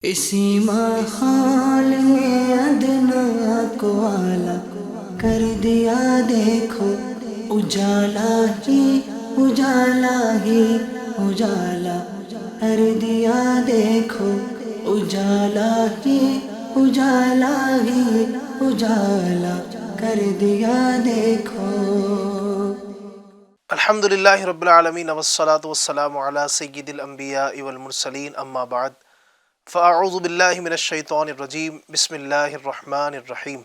اسی ماحول میں ادنا کو اعلیٰ کر دیا دیکھو، اجالا ہی اجالا ہی اجالا کر دیا دیکھو، اجالا ہی اجالا ہی اجالا کر دیا دیکھو۔ الحمد للہ رب العالمین والصلاة والسلام علی سید الانبیاء والمرسلین اما بعد فاعوذ باللہ من الشیطان الرجیم بسم اللہ الرحمن الرحیم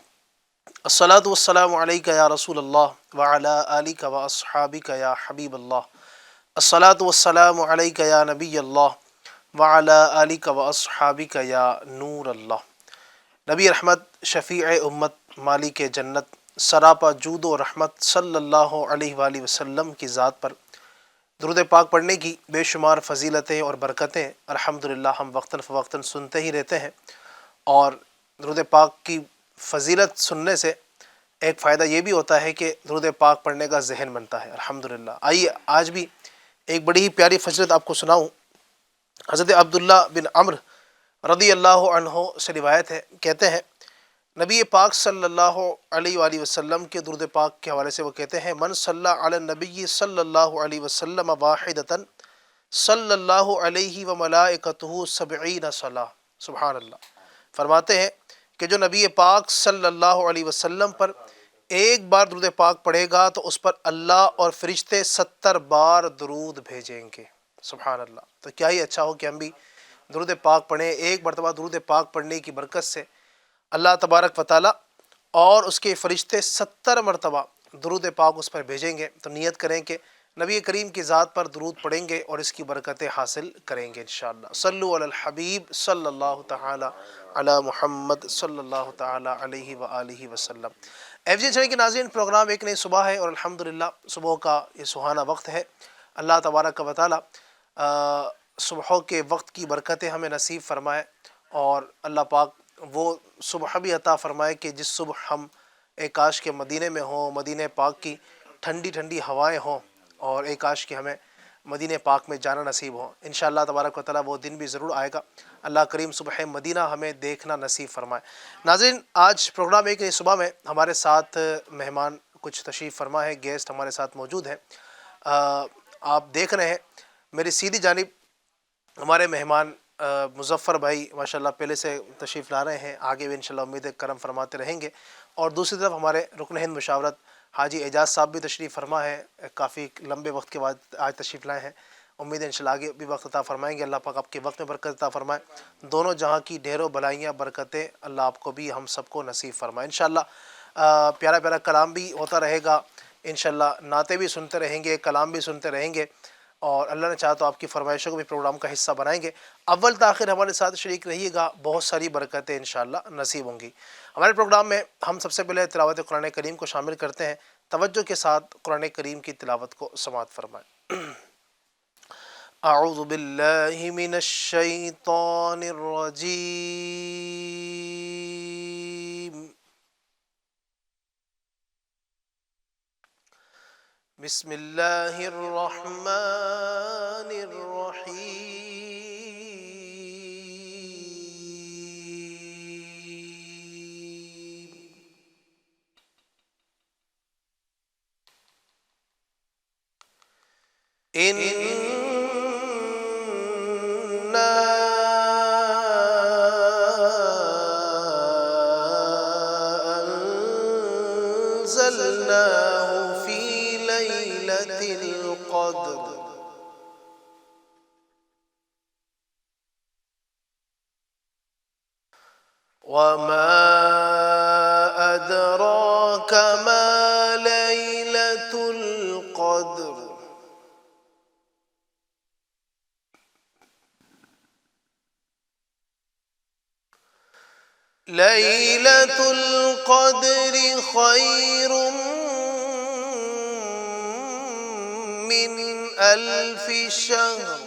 الصلاة والسلام علیکہ یا رسول اللہ وعلی آلک واصحابک یا حبیب اللہ الصلاة والسلام علیکہ یا نبی اللہ وعلی آلک واصحابک یا نور اللہ۔ نبی رحمت، شفیع امت، مالک جنت، سراپا جود و رحمت صلی اللہ علیہ وآلہ وسلم کی ذات پر درود پاک پڑھنے کی بے شمار فضیلتیں اور برکتیں الحمدللہ ہم وقتاً فوقتاً سنتے ہی رہتے ہیں، اور درود پاک کی فضیلت سننے سے ایک فائدہ یہ بھی ہوتا ہے کہ درود پاک پڑھنے کا ذہن بنتا ہے الحمدللہ۔ آئیے آج بھی ایک بڑی ہی پیاری فضیلت آپ کو سناؤں۔ حضرت عبداللہ بن عمرو رضی اللہ عنہ سے روایت ہے، کہتے ہیں نبی پاک صلی اللہ علیہ وآلہ وسلم کے درود پاک کے حوالے سے وہ کہتے ہیں، من صلی علی النبی صلی اللہ علیہ وسلم واحدۃ صلی اللہ علیہ وملائکتہ سبعین صلاۃ۔ سبحان اللہ۔ فرماتے ہیں کہ جو نبی پاک صلی اللہ علیہ وسلم پر ایک بار درود پاک پڑھے گا تو اس پر اللہ اور فرشتے 70 بار درود بھیجیں گے۔ سبحان اللہ۔ تو کیا ہی اچھا ہو کہ ہم بھی درود پاک پڑھیں۔ ایک مرتبہ درود پاک پڑھنے کی برکت سے اللہ تبارک و تعالی اور اس کے فرشتے 70 مرتبہ درود پاک اس پر بھیجیں گے۔ تو نیت کریں کہ نبی کریم کی ذات پر درود پڑھیں گے اور اس کی برکتیں حاصل کریں گے انشاءاللہ۔ صلو علی الحبیب صلی اللہ تعالی علی محمد صلی اللہ تعالی علیہ وآلہ وسلم۔ ایف جی چینل کے ناظرین، پروگرام ایک نئی صبح ہے اور الحمدللہ صبح کا یہ سہانا وقت ہے۔ اللہ تبارک و تعالی صبح کے وقت کی برکتیں ہمیں نصیب فرمائے، اور اللہ پاک وہ صبح بھی عطا فرمائے کہ جس صبح ہم ایک کاش کے مدینے میں ہوں، مدینہ پاک کی ٹھنڈی ٹھنڈی ہوائیں ہوں، اور ایک کاش کہ ہمیں مدینہ پاک میں جانا نصیب ہو انشاءاللہ تبارک و تعالیٰ۔ وہ دن بھی ضرور آئے گا۔ اللہ کریم صبح مدینہ ہمیں دیکھنا نصیب فرمائے۔ ناظرین، آج پروگرام ایک نئی صبح میں ہمارے ساتھ مہمان کچھ تشریف فرما ہے، گیسٹ ہمارے ساتھ موجود ہیں۔ آپ دیکھ رہے ہیں میری سیدھی جانب ہمارے مہمان مظفر بھائی ماشاءاللہ پہلے سے تشریف لا رہے ہیں، آگے بھی انشاءاللہ امید ہے کرم فرماتے رہیں گے، اور دوسری طرف ہمارے رکن ہند مشاورت حاجی اعجاز صاحب بھی تشریف فرما ہے، کافی لمبے وقت کے بعد آج تشریف لائے ہیں۔ امید ہے انشاءاللہ آگے بھی وقت عطا فرمائیں گے۔ اللہ پاک آپ کے وقت میں برکت عطا فرمائے، دونوں جہاں کی ڈھیروں بھلائیاں برکتیں اللہ آپ کو بھی ہم سب کو نصیب فرمائے انشاءاللہ۔ پیارا پیارا کلام بھی ہوتا رہے گا انشاءاللہ، نعتیں بھی سنتے رہیں گے، کلام بھی سنتے رہیں گے، اور اللہ نے چاہا تو آپ کی فرمائشوں کو بھی پروگرام کا حصہ بنائیں گے۔ اول تاخیر ہمارے ساتھ شریک رہیے گا، بہت ساری برکتیں انشاءاللہ نصیب ہوں گی۔ ہمارے پروگرام میں ہم سب سے پہلے تلاوت قرآن کریم کو شامل کرتے ہیں۔ توجہ کے ساتھ قرآن کریم کی تلاوت کو سماعت فرمائیں۔ اعوذ باللہ من الشیطان الرجیم، بسم اللہ الرحمن الرحیم۔ أنزلناه في ليلة القدر وما أدراك ما ليلة القدر ليلة القدر خير من 1000 شهر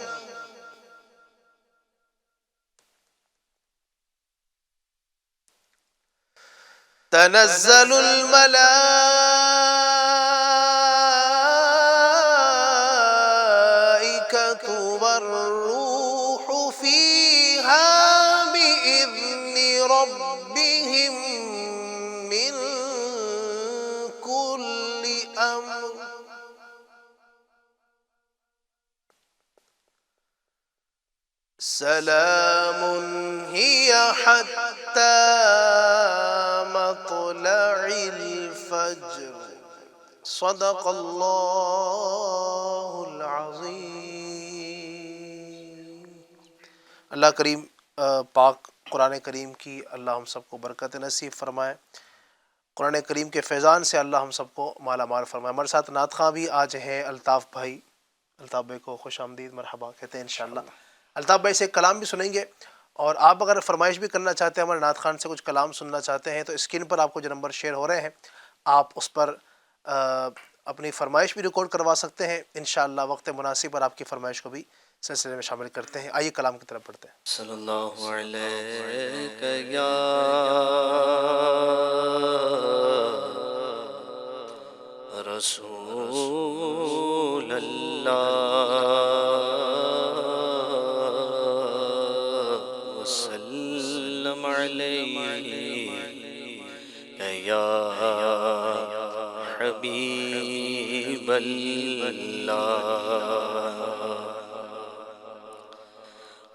تنزل الملائكة والروح فيها ربهم من كل أمر سلام هي حتى مطلع الفجر صدق اللہ العظیم۔ اللہ کریم پاک قرآن کریم کی اللہ ہم سب کو برکت نصیب فرمائے، قرآن کریم کے فیضان سے اللہ ہم سب کو مالا مال فرمائے۔ ہمارے ساتھ نعت خواں بھی آج ہیں الطاف بھائی۔ الطاف بھائی کو خوش آمدید، مرحبا کہتے ہیں انشاءاللہ۔ الطاف بھائی سے ایک کلام بھی سنیں گے، اور آپ اگر فرمائش بھی کرنا چاہتے ہیں، ہمارے نعت خان سے کچھ کلام سننا چاہتے ہیں، تو اسکرین پر آپ کو جو نمبر شیئر ہو رہے ہیں، آپ اس پر اپنی فرمائش بھی ریکارڈ کروا سکتے ہیں۔ انشاءاللہ وقت مناسب پر آپ کی فرمائش کو بھی سلسلے میں شامل کرتے ہیں۔ آئیے کلام کی طرف بڑھتے ہیں۔ صلی اللہ علیہ یا رسول اللہ وسلم علیہ یا حبیب اللہ۔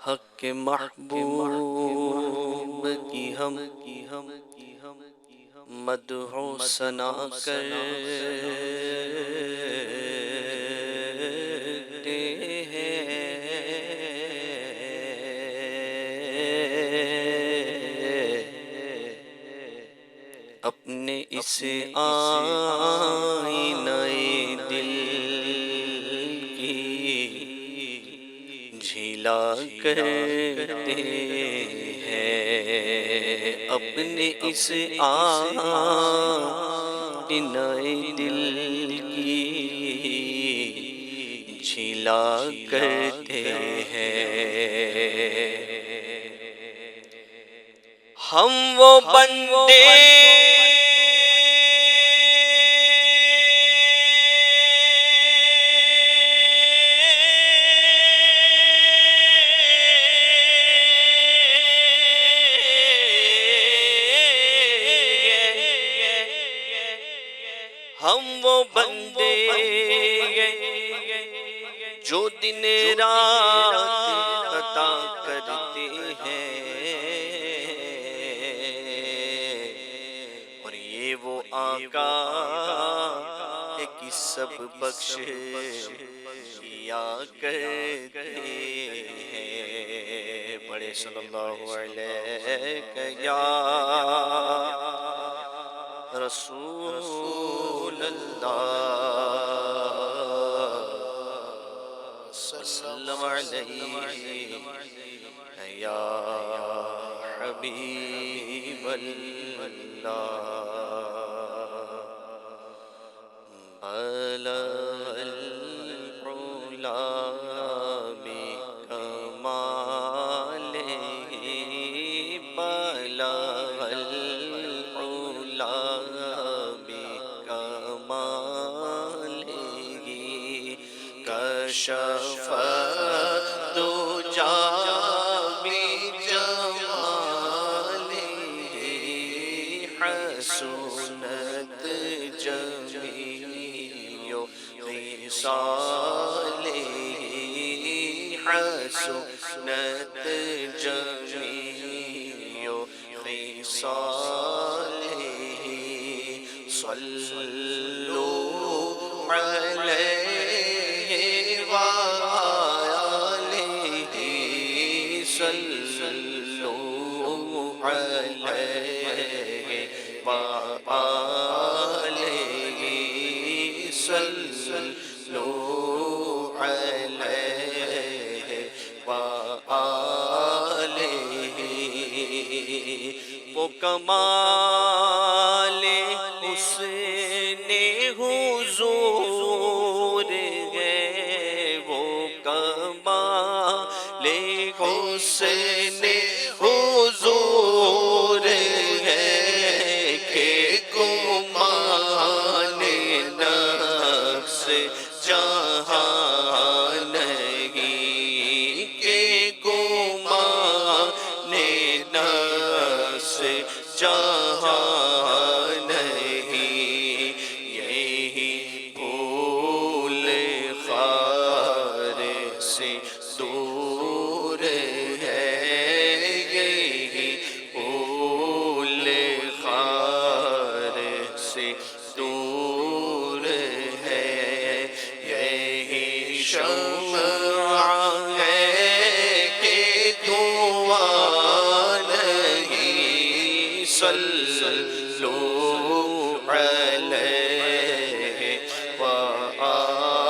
حق محبوب کی ہم مدح و ثنا کرتے ہیں، اپنے اس آئینہ دل کی جھیلا کرتے ہیں، اپنے اس آئینہ دل کی جھیلا کرتے ہیں۔ ہم وہ بندے جو دن رات عطا کرتے ہیں، اور یہ وہ آقا ہے کہ سب بخش کیا کرتے ہیں۔ بڑے صلی اللہ علیہ یا رسول اللہ وسلم علیہ یا حبیب اللہ۔ بلغ العلا بکمالہ، بلغ العلا بکمالہ، کشف الدجی بجمالہ، حسنت جمیع خصالہ، حسنت جمیع خصالہ، صلو علیہ وآلہ، صلو علیہ وآلہ، صلو علیہ وآلہ۔ وہ کمال حسن حضور ہے، وہ کمال حسن حضور ہے، کہ گمان نفس جہاں نہیں، کہ گمان نفس جہاں نہیں، یہی پھول خار سے دور ہے، یہی پھول خار سے دور ہے، یہی شمع ہے کہ دھواں نہیں، صلو علیہ وآلہ،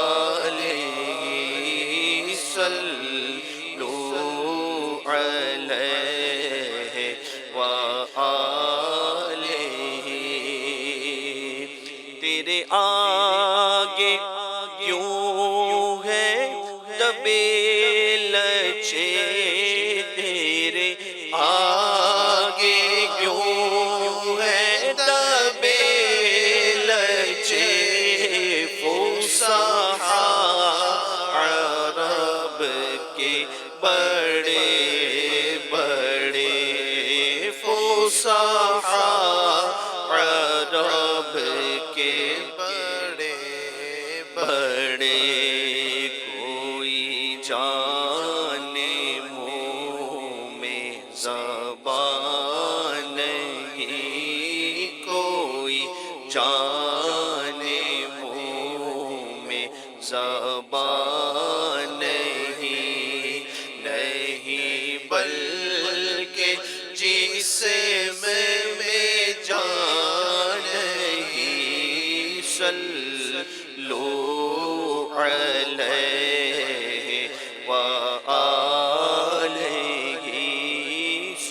صلو علیہ وآلہ۔ تیرے آگے یوں ہے دبے لچے، تیرے آگے یوں ہے دبے لچے، فصحا عرب کے بڑے بڑے، فصحا عرب کے بڑے بڑے، کوئی جانے منہ میں زبان نہیں، کوئی جانے منہ میں زبان نہیں، نہیں بلکہ جسم میں جان نہیں، صلو علیہ وآلہ،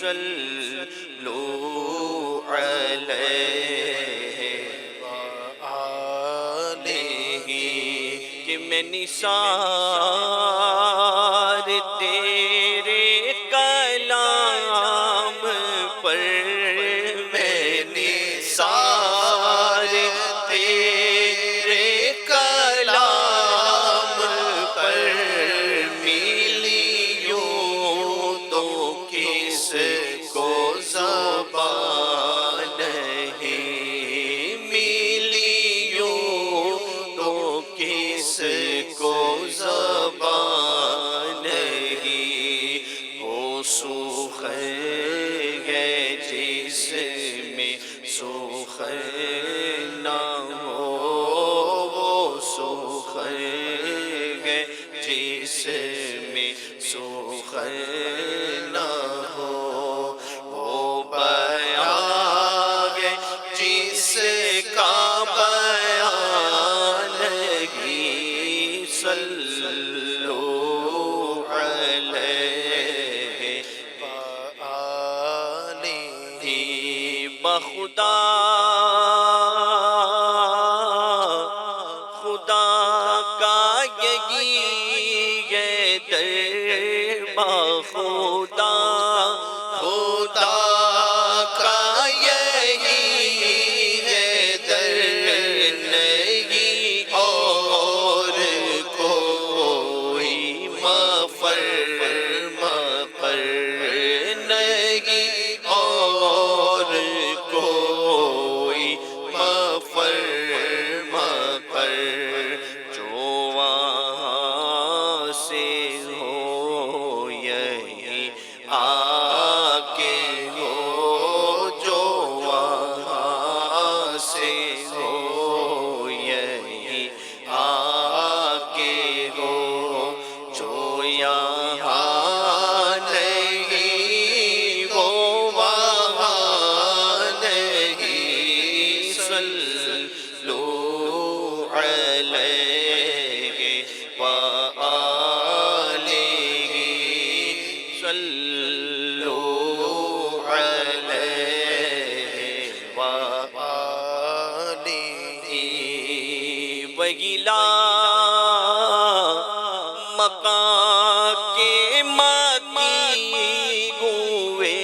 صلو علیہ وآلہ۔ کہ میں نثار تیرے کلام پر، میں نثار تیرے کلام پر، ملی یوں تو کس کو زبان نہیں، ملی یوں تو کس کو زبان نہیں، وہ سخن ہے جس میں سخن نہ ہو، وہ سخن ہے جس میں سخن نہ ہو، وہ بیان ہے جس کا بیان نہیں، صلو علیہ وآلہ۔ بخدا خدا کا یہی ہے در، بخدا خدا کا یہی ہے در، نہیں اور کوئی مفر مقر، نہیں اور کوئی مفر مقر، جو وہاں سے ہو یہی آگے ہو، جو وہاں سے ہو یہی آگے ہو، جو یہاں نہیں وہ وہاں نہیں، صلو علیہ وآلہ، صلو علیہ وآلہ۔ وگلا مکان کے مکی ہوئے،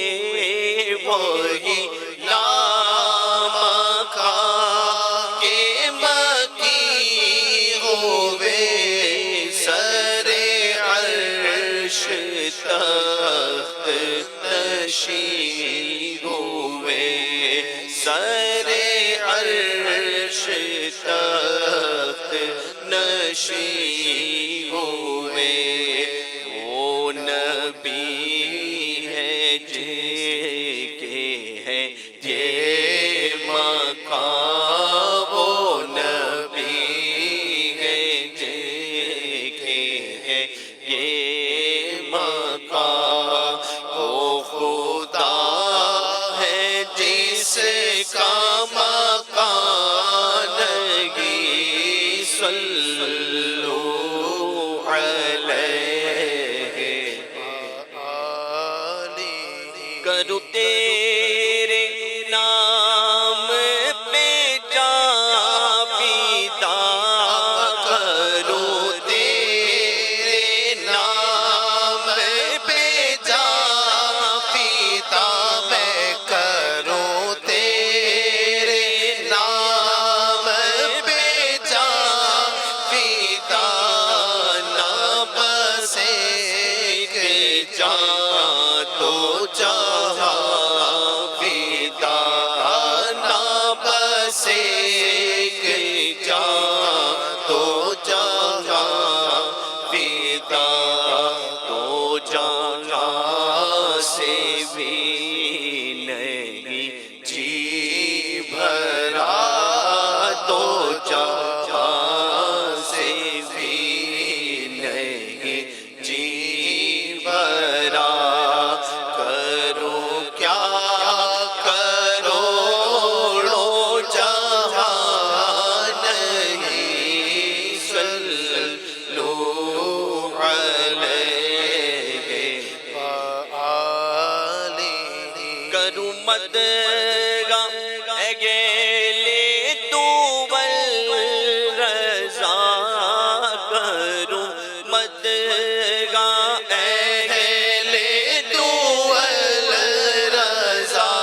وہی لامکان کے مکی ہوئے، سر عرش تخت نشین ہوئے، تخت نشین ہوئے، وہ نبی ہے جن کے ہے یہ مقام، وہ نبی ہے جن کے ہے یہ مقام، وہ خدا ہے جس کا مکان نہیں، صلو علیہ کرو تیرے نام پہ جا فدا، کرو تیرے نام پہ جا فدا، میں کروں تیرے نام پہ جا فدا، نہ بس ایک جان تو جہاں فدا، نہ بس ایک جان تو جہاں فدا، تو جہاں سے بھی نہیں جی بھرا، تو جہاں سے بھی نہیں جی بھرا، کرو کیا کروڑوں جہاں نہیں، صلو علیہ وآلہ کروں مدغا اگل تو رضا، کروں مدغا اہل تو رضا،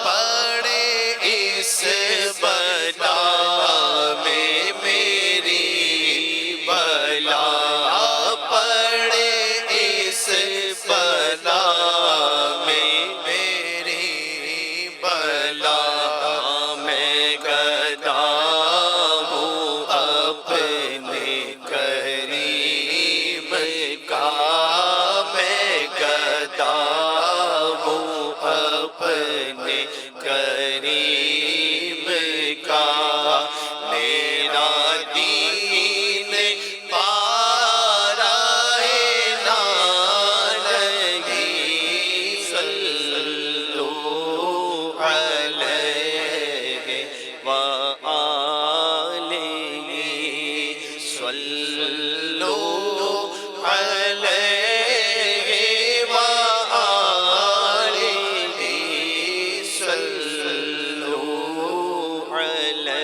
پڑے اس بلا میں میری بلا، پڑے اس بلا میں میری بلا، میں گدا ہوں اپنے کریم کا، میں گدا ہوں اپنے کریم کا، میرا دین پارا نہیں، صلو علیہ وآلہ، صلو علیہ وآلہ، صلو علیہ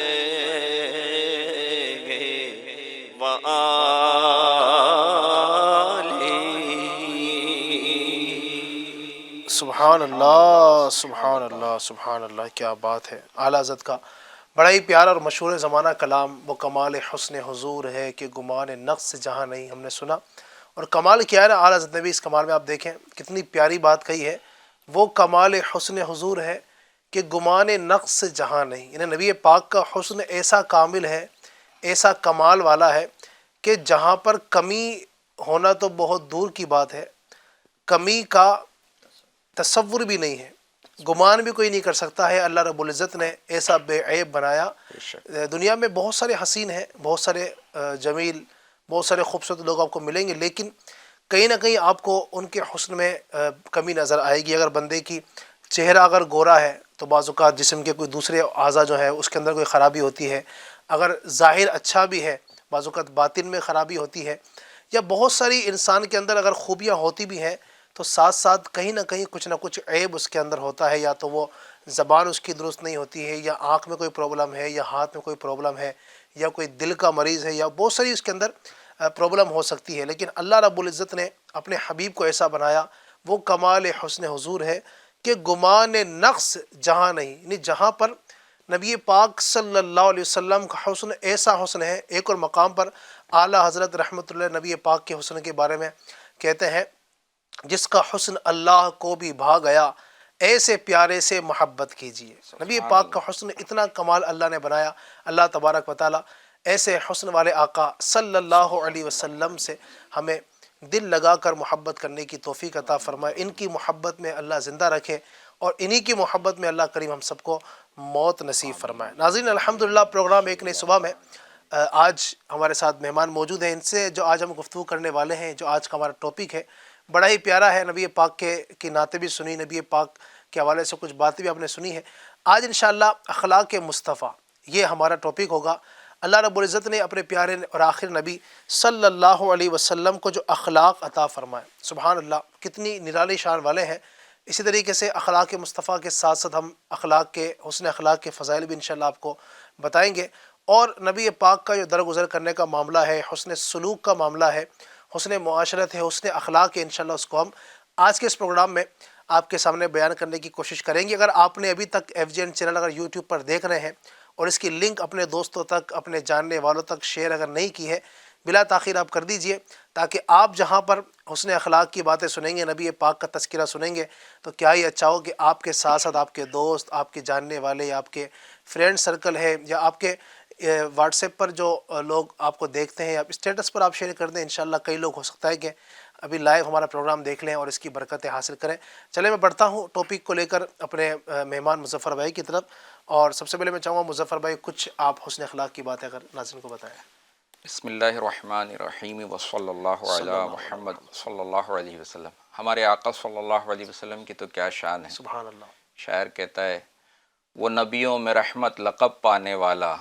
وآلہ۔ سبحان اللہ سبحان اللہ سبحان اللہ، کیا بات ہے۔ اعلیٰ حضرت کا بڑا ہی پیارا اور مشہور زمانہ کلام، وہ کمال حسن حضور ہے کہ گمان نقص جہاں نہیں، ہم نے سنا۔ اور کمال کیا ہے نا، اعلیٰ حضرت نے بھی اس کمال میں آپ دیکھیں کتنی پیاری بات کہی ہے، وہ کمال حسن حضور ہے کہ گمان نقص جہاں نہیں، یعنی نبی پاک کا حسن ایسا کامل ہے، ایسا کمال والا ہے کہ جہاں پر کمی ہونا تو بہت دور کی بات ہے، کمی کا تصور بھی نہیں ہے، گمان بھی کوئی نہیں کر سکتا ہے۔ اللہ رب العزت نے ایسا بے عیب بنایا۔ دنیا میں بہت سارے حسین ہیں، بہت سارے جمیل، بہت سارے خوبصورت لوگ آپ کو ملیں گے، لیکن کہیں نہ کہیں آپ کو ان کے حسن میں کمی نظر آئے گی۔ اگر بندے کی چہرہ اگر گورا ہے تو بعض اوقات جسم کے کوئی دوسرے اعضاء جو ہے اس کے اندر کوئی خرابی ہوتی ہے، اگر ظاہر اچھا بھی ہے بعض اوقات باطن میں خرابی ہوتی ہے، یا بہت ساری انسان کے اندر اگر خوبیاں ہوتی بھی ہیں تو ساتھ ساتھ کہیں نہ کہیں کچھ نہ کچھ عیب اس کے اندر ہوتا ہے، یا تو وہ زبان اس کی درست نہیں ہوتی ہے، یا آنکھ میں کوئی پرابلم ہے، یا ہاتھ میں کوئی پرابلم ہے، یا کوئی دل کا مریض ہے، یا بہت ساری اس کے اندر پرابلم ہو سکتی ہے۔ لیکن اللہ رب العزت نے اپنے حبیب کو ایسا بنایا، وہ کمال حسن حضور ہے کہ گمان نقص جہاں نہیں، یعنی جہاں پر نبی پاک صلی اللہ علیہ وسلم کا حسن ایسا حسن ہے۔ ایک اور مقام پر اعلیٰ حضرت رحمۃ اللہ نبی پاک کے حسن کے بارے میں کہتے ہیں، جس کا حسن اللہ کو بھی بھا گیا، ایسے پیارے سے محبت کیجیے۔ نبی پاک کا حسن اتنا کمال اللہ نے بنایا، اللہ تبارک و تعالیٰ ایسے حسن والے آقا صلی اللہ علیہ وسلم سے ہمیں دل لگا کر محبت کرنے کی توفیق عطا فرمائے، ان کی محبت میں اللہ زندہ رکھے، اور انہی کی محبت میں اللہ کریم ہم سب کو موت نصیب فرمائے۔ ناظرین الحمدللہ، پروگرام ایک نئی صبح میں آج ہمارے ساتھ مہمان موجود ہیں، ان سے جو آج ہم گفتگو کرنے والے ہیں، جو آج کا ہمارا ٹاپک ہے بڑا ہی پیارا ہے۔ نبی پاک کی نعتیں بھی سنی، نبی پاک کے حوالے سے کچھ باتیں بھی آپ نے سنی ہے۔ آج انشاءاللہ اخلاق مصطفیٰ یہ ہمارا ٹاپک ہوگا۔ اللہ رب العزت نے اپنے پیارے اور آخر نبی صلی اللہ علیہ وسلم کو جو اخلاق عطا فرمائے، سبحان اللہ، کتنی نرالی شان والے ہیں۔ اسی طریقے سے اخلاق مصطفیٰ کے ساتھ ساتھ ہم حسن اخلاق کے فضائل بھی انشاءاللہ آپ کو بتائیں گے، اور نبی پاک کا جو درگزر کرنے کا معاملہ ہے، حسن سلوک کا معاملہ ہے، حسن معاشرت ہے، حسن اخلاق ہے، انشاءاللہ اس کو ہم آج کے اس پروگرام میں آپ کے سامنے بیان کرنے کی کوشش کریں گے۔ اگر آپ نے ابھی تک FGN چینل اگر یوٹیوب پر دیکھ رہے ہیں اور اس کی لنک اپنے دوستوں تک، اپنے جاننے والوں تک شیئر اگر نہیں کی ہے، بلا تاخیر آپ کر دیجئے، تاکہ آپ جہاں پر حسن اخلاق کی باتیں سنیں گے، نبی پاک کا تذکرہ سنیں گے، تو کیا ہی اچھا ہو کہ آپ کے ساتھ ساتھ آپ کے دوست، آپ کے جاننے والے، یا آپ کے فرینڈ سرکل ہے، یا آپ کے واٹس ایپ پر جو لوگ آپ کو دیکھتے ہیں، یا اسٹیٹس پر آپ شیئر کر دیں۔ انشاءاللہ کئی لوگ ہو سکتا ہے کہ ابھی لائیو ہمارا پروگرام دیکھ لیں اور اس کی برکتیں حاصل کریں۔ چلے میں بڑھتا ہوں ٹاپک کو لے کر اپنے مہمان مظفر بھائی کی طرف، اور سب سے پہلے میں چاہوں گا مظفر بھائی کچھ آپ حسن اخلاق کی باتیں اگر ناظرین کو بتائیں۔ بسم اللہ الرحمن الرحیم وصلی اللہ علی محمد صلی اللہ علیہ وسلم۔ ہمارے آقا صلی اللہ علیہ وسلم کی تو کیا شان ہے۔ سبحان اللہ۔ شاعر کہتا ہے، وہ نبیوں میں رحمت لقب پانے والا،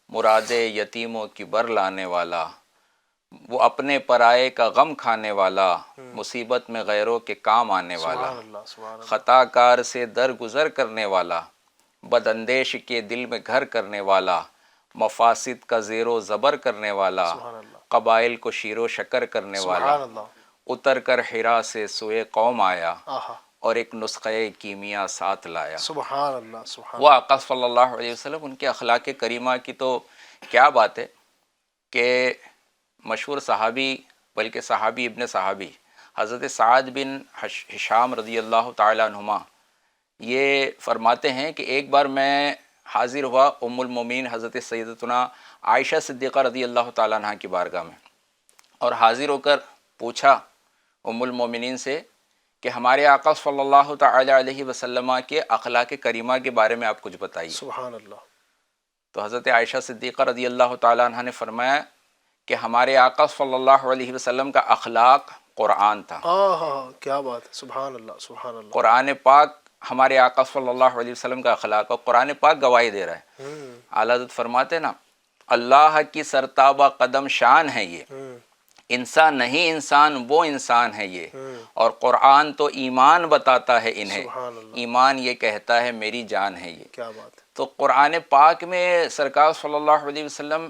مراد یتیموں کی بر لانے والا، وہ اپنے پرائے کا غم کھانے والا، مصیبت میں غیروں کے کام آنے والا، سبحان اللہ، سبحان اللہ۔ خطا کار سے درگزر کرنے والا، بد اندیش کے دل میں گھر کرنے والا، مفاسد کا زیر و زبر کرنے والا، سبحان اللہ، قبائل کو شیر و شکر کرنے والا، سبحان اللہ۔ اتر کر حرا سے سوئے قوم آیا، آہا، اور ایک نسخہ کیمیا ساتھ لایا۔ سبحان اللہ، سبحان وہ آقا صلی اللہ علیہ وسلم، ان کے اخلاق کریمہ کی تو کیا بات ہے کہ مشہور صحابی، بلکہ صحابی ابن صحابی، حضرت سعد بن ہشام رضی اللہ تعالیٰ عنہما، یہ فرماتے ہیں کہ ایک بار میں حاضر ہوا ام المومنین حضرت سیدتنا عائشہ صدیقہ رضی اللہ تعالیٰ عنہ کی بارگاہ میں، اور حاضر ہو کر پوچھا ام المومنین سے کہ ہمارے آقا صلی اللہ تعالیٰ علیہ وسلم کے اخلاق کریمہ کے بارے میں آپ کچھ بتائیے۔ سبحان اللہ۔ تو حضرت عائشہ صدیقہ رضی اللہ تعالیٰ عنہ نے فرمایا کہ ہمارے آقا صلی اللہ علیہ وسلم کا اخلاق قرآن تھا۔ آہا، کیا بات ہے، سبحان اللہ، سبحان اللہ۔ قرآن پاک ہمارے آقا صلی اللہ علیہ وسلم کا اخلاق، اور قرآن پاک گواہی دے رہا ہے۔ اعلیٰ حضرت فرماتے ہیں نا، اللہ کی سرتابہ قدم شان ہے یہ، انسان نہیں انسان وہ انسان ہے یہ، اور قرآن تو ایمان بتاتا ہے انہیں، سبحان اللہ، ایمان یہ کہتا ہے میری جان ہے یہ۔ کیا بات ہے۔ تو قرآن پاک میں سرکار صلی اللہ علیہ وسلم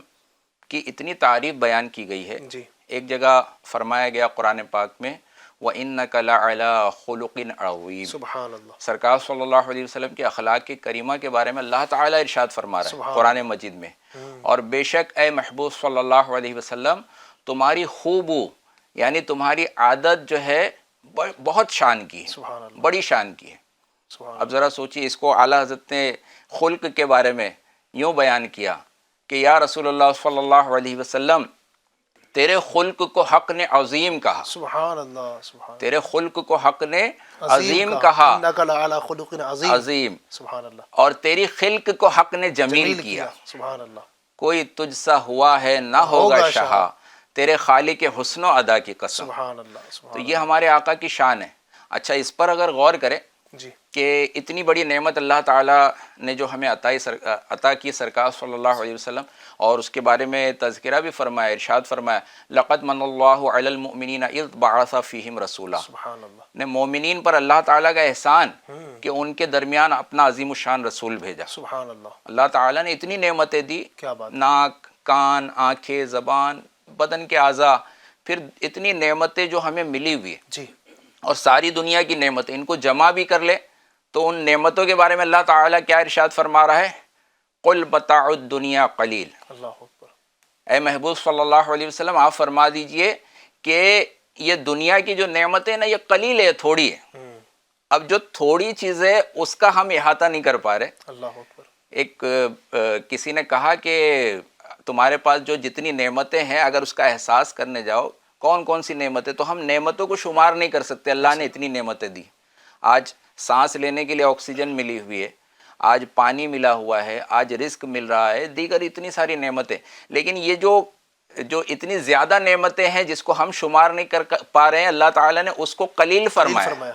کی اتنی تعریف بیان کی گئی ہے۔ جی، ایک جگہ فرمایا گیا قرآن پاک میں، وَإِنَّكَ لَعَلَىٰ خُلُقٍ عَظِيمٍ۔ سبحان اللہ، سرکار صلی اللہ علیہ وسلم کے اخلاق کریمہ کے بارے میں اللہ تعالیٰ ارشاد فرما رہا ہے قرآن مجید میں، اور بے شک اے محبوب صلی اللہ علیہ وسلم، تمہاری خوبو یعنی تمہاری عادت جو ہے بہت شان کی ہے، سبحان اللہ، بڑی شان کی ہے۔ سبحان اب ذرا سوچیے، اس کو اعلیٰ حضرت نے خلق کے بارے میں یوں بیان کیا کہ یا رسول اللہ صلی اللہ علیہ وسلم، تیرے خلق کو حق نے عظیم کہا، سبحان اللہ، سبحان تیرے خلق کو حق نے عظیم کہا، انک لعلی خلق عظیم، عظیم، سبحان اللہ، اور تیری خلق کو حق نے جمیل کیا، سبحان اللہ، کوئی تجھ سا ہوا ہے نہ ہوگا شہا، تیرے خالق حسن و ادا کی قسم۔ سبحان اللہ، تو سبحان یہ ہمارے آقا کی شان ہے۔ اچھا، اس پر اگر غور کریں جی، کہ اتنی بڑی نعمت اللہ تعالیٰ نے جو ہمیں عطا کی سرکار صلی اللہ علیہ وسلم، اور اس کے بارے میں تذکرہ بھی فرمایا، ارشاد فرمایا، لقد من اللہ علی المؤمنین اذ بعث فیہم رسولا، سبحان اللہ، نے مومنین پر اللہ تعالیٰ کا احسان کہ ان کے درمیان اپنا عظیم الشان رسول بھیجا۔ سبحان اللہ، اللہ تعالیٰ نے اتنی نعمتیں دی، کیا بات، ناک، کان، آنکھیں، زبان، بدن کے اعضاء، پھر اتنی نعمتیں جو ہمیں ملی ہوئی ہیں، جی، اور ساری دنیا کی نعمتیں، ان کو جمع بھی کر لے تو ان نعمتوں کے بارے میں اللہ تعالیٰ کیا ارشاد فرما رہا ہے، قل متاع الدنیا قلیل۔ اللہ اکبر، اے محبوب صلی اللہ علیہ وسلم، آپ فرما دیجئے کہ یہ دنیا کی جو نعمتیں نا، یہ قلیل ہے، تھوڑی ہے، اب جو تھوڑی چیز ہے اس کا ہم احاطہ نہیں کر پا رہے. اللہ اکبر. ایک کسی نے کہا کہ تمہارے پاس جو جتنی نعمتیں ہیں اگر اس کا احساس کرنے جاؤ کون کون سی نعمتیں، تو ہم نعمتوں کو شمار نہیں کر سکتے. اللہ نے اتنی نعمتیں دی. آج سانس لینے کے لیے آکسیجن ملی ہوئی ہے، آج پانی ملا ہوا ہے، آج رزق مل رہا ہے، دیگر اتنی ساری نعمتیں. لیکن یہ جو اتنی زیادہ نعمتیں ہیں جس کو ہم شمار نہیں کر پا رہے ہیں، اللہ تعالیٰ نے اس کو قلیل فرمایا.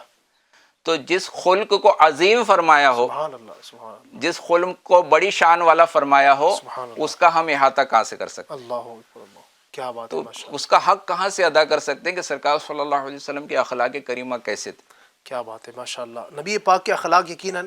تو جس خلق کو عظیم فرمایا ہو، سبحان اللہ، سبحان اللہ. جس خلق کو بڑی شان والا فرمایا ہو، سبحان اللہ. اس کا ہم احاطہ کہاں سے کر سکتے؟ اللہ اکبر. اللہ، کیا بات ہے. تو ماشاء اللہ. اس کا حق کہاں سے ادا کر سکتے ہیں کہ سرکار صلی اللہ علیہ وسلم کے اخلاق کریمہ کیسے تھے؟ کیا بات ہے. ماشاء اللہ. نبی پاک کے اخلاق یقیناً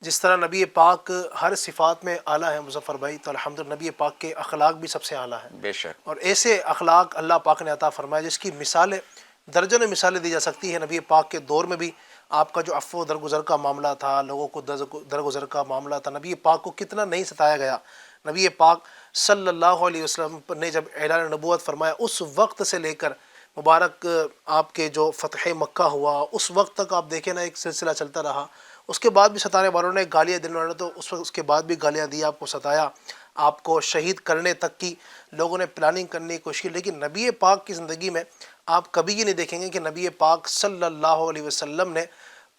جس طرح نبی پاک ہر صفات میں اعلیٰ ہے مظفر بھائی، تو الحمدللہ نبی پاک کے اخلاق بھی سب سے اعلیٰ ہیں. بے شک. اور ایسے اخلاق اللہ پاک نے عطا فرمایا جس کی مثالیں درجنوں مثالیں دی جا سکتی ہیں. نبی پاک کے دور میں بھی آپ کا جو عفو و درگزر کا معاملہ تھا، لوگوں کو درگزر کا معاملہ تھا، نبی پاک کو کتنا نہیں ستایا گیا. نبی پاک صلی اللہ علیہ وسلم نے جب اعلان نبوت فرمایا اس وقت سے لے کر مبارک آپ کے جو فتح مکہ ہوا اس وقت تک آپ دیکھیں نا ایک سلسلہ چلتا رہا. اس کے بعد بھی ستانے والوں نے گالیاں دینے والوں نے تو اس کے بعد بھی گالیاں دی، آپ کو ستایا، آپ کو شہید کرنے تک کی لوگوں نے پلاننگ کرنے کی کوشش کی. لیکن نبی پاک کی زندگی میں آپ کبھی یہ نہیں دیکھیں گے کہ نبی پاک صلی اللہ علیہ وسلم نے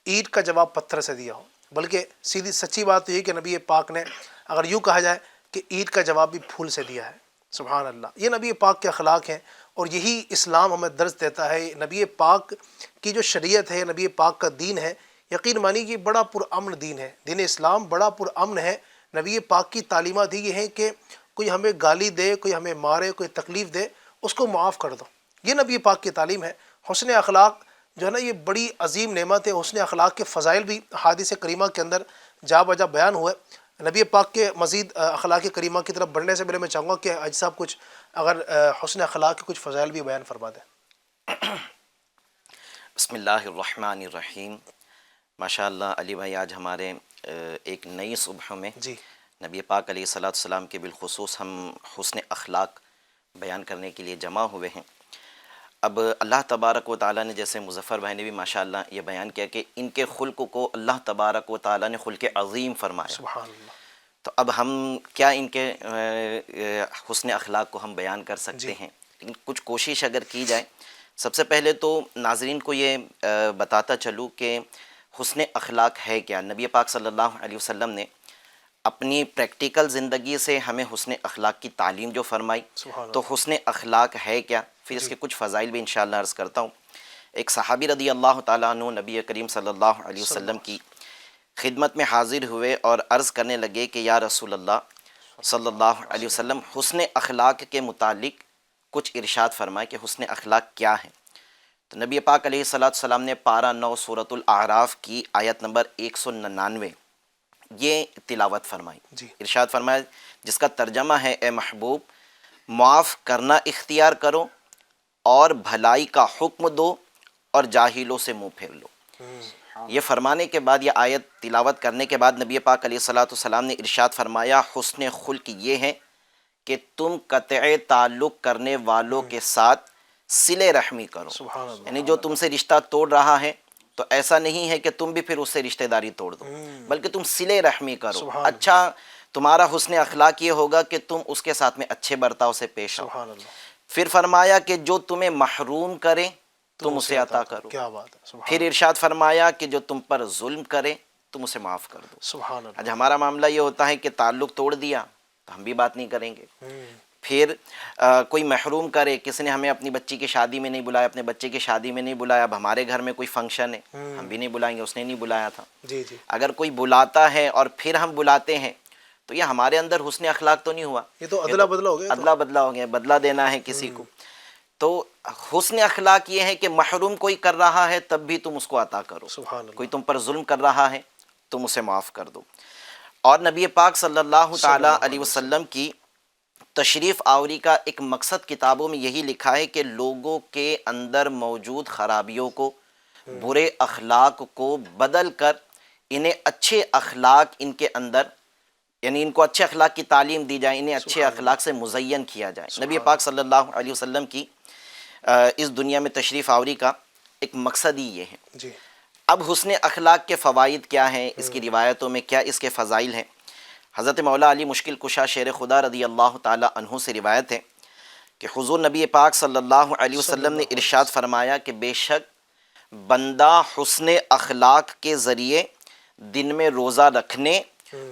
اینٹ کا جواب پتھر سے دیا ہو، بلکہ سیدھی سچی بات تو یہ کہ نبی پاک نے اگر یوں کہا جائے کہ اینٹ کا جواب بھی پھول سے دیا ہے. سبحان اللہ. یہ نبی پاک کے اخلاق ہیں اور یہی اسلام ہمیں درس دیتا ہے. نبی پاک کی جو شریعت ہے، نبی پاک کا دین ہے، یقین مانی کہ بڑا پرامن دین ہے. دین اسلام بڑا پرامن ہے. نبی پاک کی تعلیمات یہ ہیں کہ کوئی ہمیں گالی دے، کوئی ہمیں مارے، کوئی تکلیف دے، اس کو معاف کر دو. یہ نبی پاک کی تعلیم ہے. حسن اخلاق جو ہے نا یہ بڑی عظیم نعمت ہے. حسن اخلاق کے فضائل بھی حدیث کریمہ کے اندر جا بجا بیان ہوئے. نبی پاک کے مزید اخلاق کریمہ کی طرف بڑھنے سے پہلے میں چاہوں گا کہ حاجی صاحب کچھ اگر حسن اخلاق کے کچھ فضائل بھی بیان فرما دیں. بسم اللہ الرحمن الرحیم. ماشاء اللہ علی بھائی، آج ہمارے ایک نئی صبح میں جی نبی پاک علیہ الصلاۃ والسلام کے بالخصوص ہم حسن اخلاق بیان کرنے کے لیے جمع ہوئے ہیں. اب اللہ تبارک و تعالیٰ نے، جیسے مظفر بھائی نے بھی ماشاءاللہ یہ بیان کیا کہ ان کے خلق کو اللہ تبارک و تعالیٰ نے خلق عظیم فرمایا. سبحان اللہ. تو اب ہم کیا ان کے حسن اخلاق کو ہم بیان کر سکتے ہیں، لیکن کچھ کوشش اگر کی جائے. سب سے پہلے تو ناظرین کو یہ بتاتا چلوں کہ حسن اخلاق ہے کیا. نبی پاک صلی اللہ علیہ وسلم نے اپنی پریکٹیکل زندگی سے ہمیں حسن اخلاق کی تعلیم جو فرمائی، تو حسن اخلاق ہے کیا، پھر اس کے کچھ فضائل بھی انشاءاللہ عرض کرتا ہوں. ایک صحابی رضی اللہ تعالیٰ عنہ نبی کریم صلی اللہ علیہ وسلم کی خدمت میں حاضر ہوئے اور عرض کرنے لگے کہ یا رسول اللہ صلی اللہ علیہ وسلم، حسن اخلاق کے متعلق کچھ ارشاد فرمائے کہ حسن اخلاق کیا ہے. تو نبی پاک علیہ السلام نے پارہ 9 سورۃ الاعراف کی آیت نمبر 199 یہ تلاوت فرمائی. ارشاد فرمایا جس کا ترجمہ ہے، اے محبوب معاف کرنا اختیار کرو اور بھلائی کا حکم دو اور جاہلوں سے منہ پھیر لو. یہ فرمانے کے بعد، یہ آیت تلاوت کرنے کے بعد نبی پاک علیہ السلام نے ارشاد فرمایا حسن خلق یہ ہے کہ تم قطع تعلق کرنے والوں کے ساتھ صلہ رحمی کرو. یعنی جو تم سے رشتہ توڑ رہا ہے تو ایسا نہیں ہے کہ تم بھی پھر اس سے رشتہ داری توڑ دو، بلکہ تم صلہ رحمی کرو. اچھا، تمہارا حسن اخلاق یہ ہوگا کہ تم اس کے ساتھ میں اچھے برتاؤ سے پیش آؤ. پھر فرمایا کہ جو تمہیں محروم کرے تم اسے عطا کرو. کیا بات ہے. پھر ارشاد فرمایا کہ جو تم پر ظلم کرے تم اسے معاف کر دو. سبحان اللہ. آج ہمارا معاملہ یہ ہوتا ہے کہ تعلق توڑ دیا تو ہم بھی بات نہیں کریں گے. پھر کوئی محروم کرے، کسی نے ہمیں اپنی بچی کی شادی میں نہیں بلایا، اپنے بچے کی شادی میں نہیں بلایا، اب ہمارے گھر میں کوئی فنکشن ہے ہم بھی نہیں بلائیں گے، اس نے نہیں بلایا تھا. جی جی. اگر کوئی بلاتا ہے اور پھر ہم بلاتے ہیں تو یہ ہمارے اندر حسن اخلاق تو نہیں ہوا، یہ تو ادلا بدلا ہو گیا. ادلا بدلا ہو گیا، بدلہ دینا ہے کسی کو. تو حسن اخلاق یہ ہے کہ محروم کوئی کر رہا ہے تب بھی تم اس کو عطا کرو. سبحان اللہ. کوئی تم پر ظلم کر رہا ہے تم اسے معاف کر دو. اور نبی پاک صلی اللہ تعالیٰ علیہ وسلم کی تشریف آوری کا ایک مقصد کتابوں میں یہی لکھا ہے کہ لوگوں کے اندر موجود خرابیوں کو، برے اخلاق کو بدل کر انہیں اچھے اخلاق ان کے اندر، یعنی ان کو اچھے اخلاق کی تعلیم دی جائے، انہیں اچھے اخلاق سے مزین کیا جائے. نبی پاک صلی اللہ علیہ وسلم کی اس دنیا میں تشریف آوری کا ایک مقصد ہی یہ ہے. جی. اب حسن اخلاق کے فوائد کیا ہیں، اس کی روایتوں میں کیا اس کے فضائل ہیں۔ حضرت مولا علی مشکل کشا شیر خدا رضی اللہ تعالی عنہ سے روایت ہے کہ حضور نبی پاک صلی اللہ علیہ وسلم نے ارشاد فرمایا کہ بے شک بندہ حسن اخلاق کے ذریعے دن میں روزہ رکھنے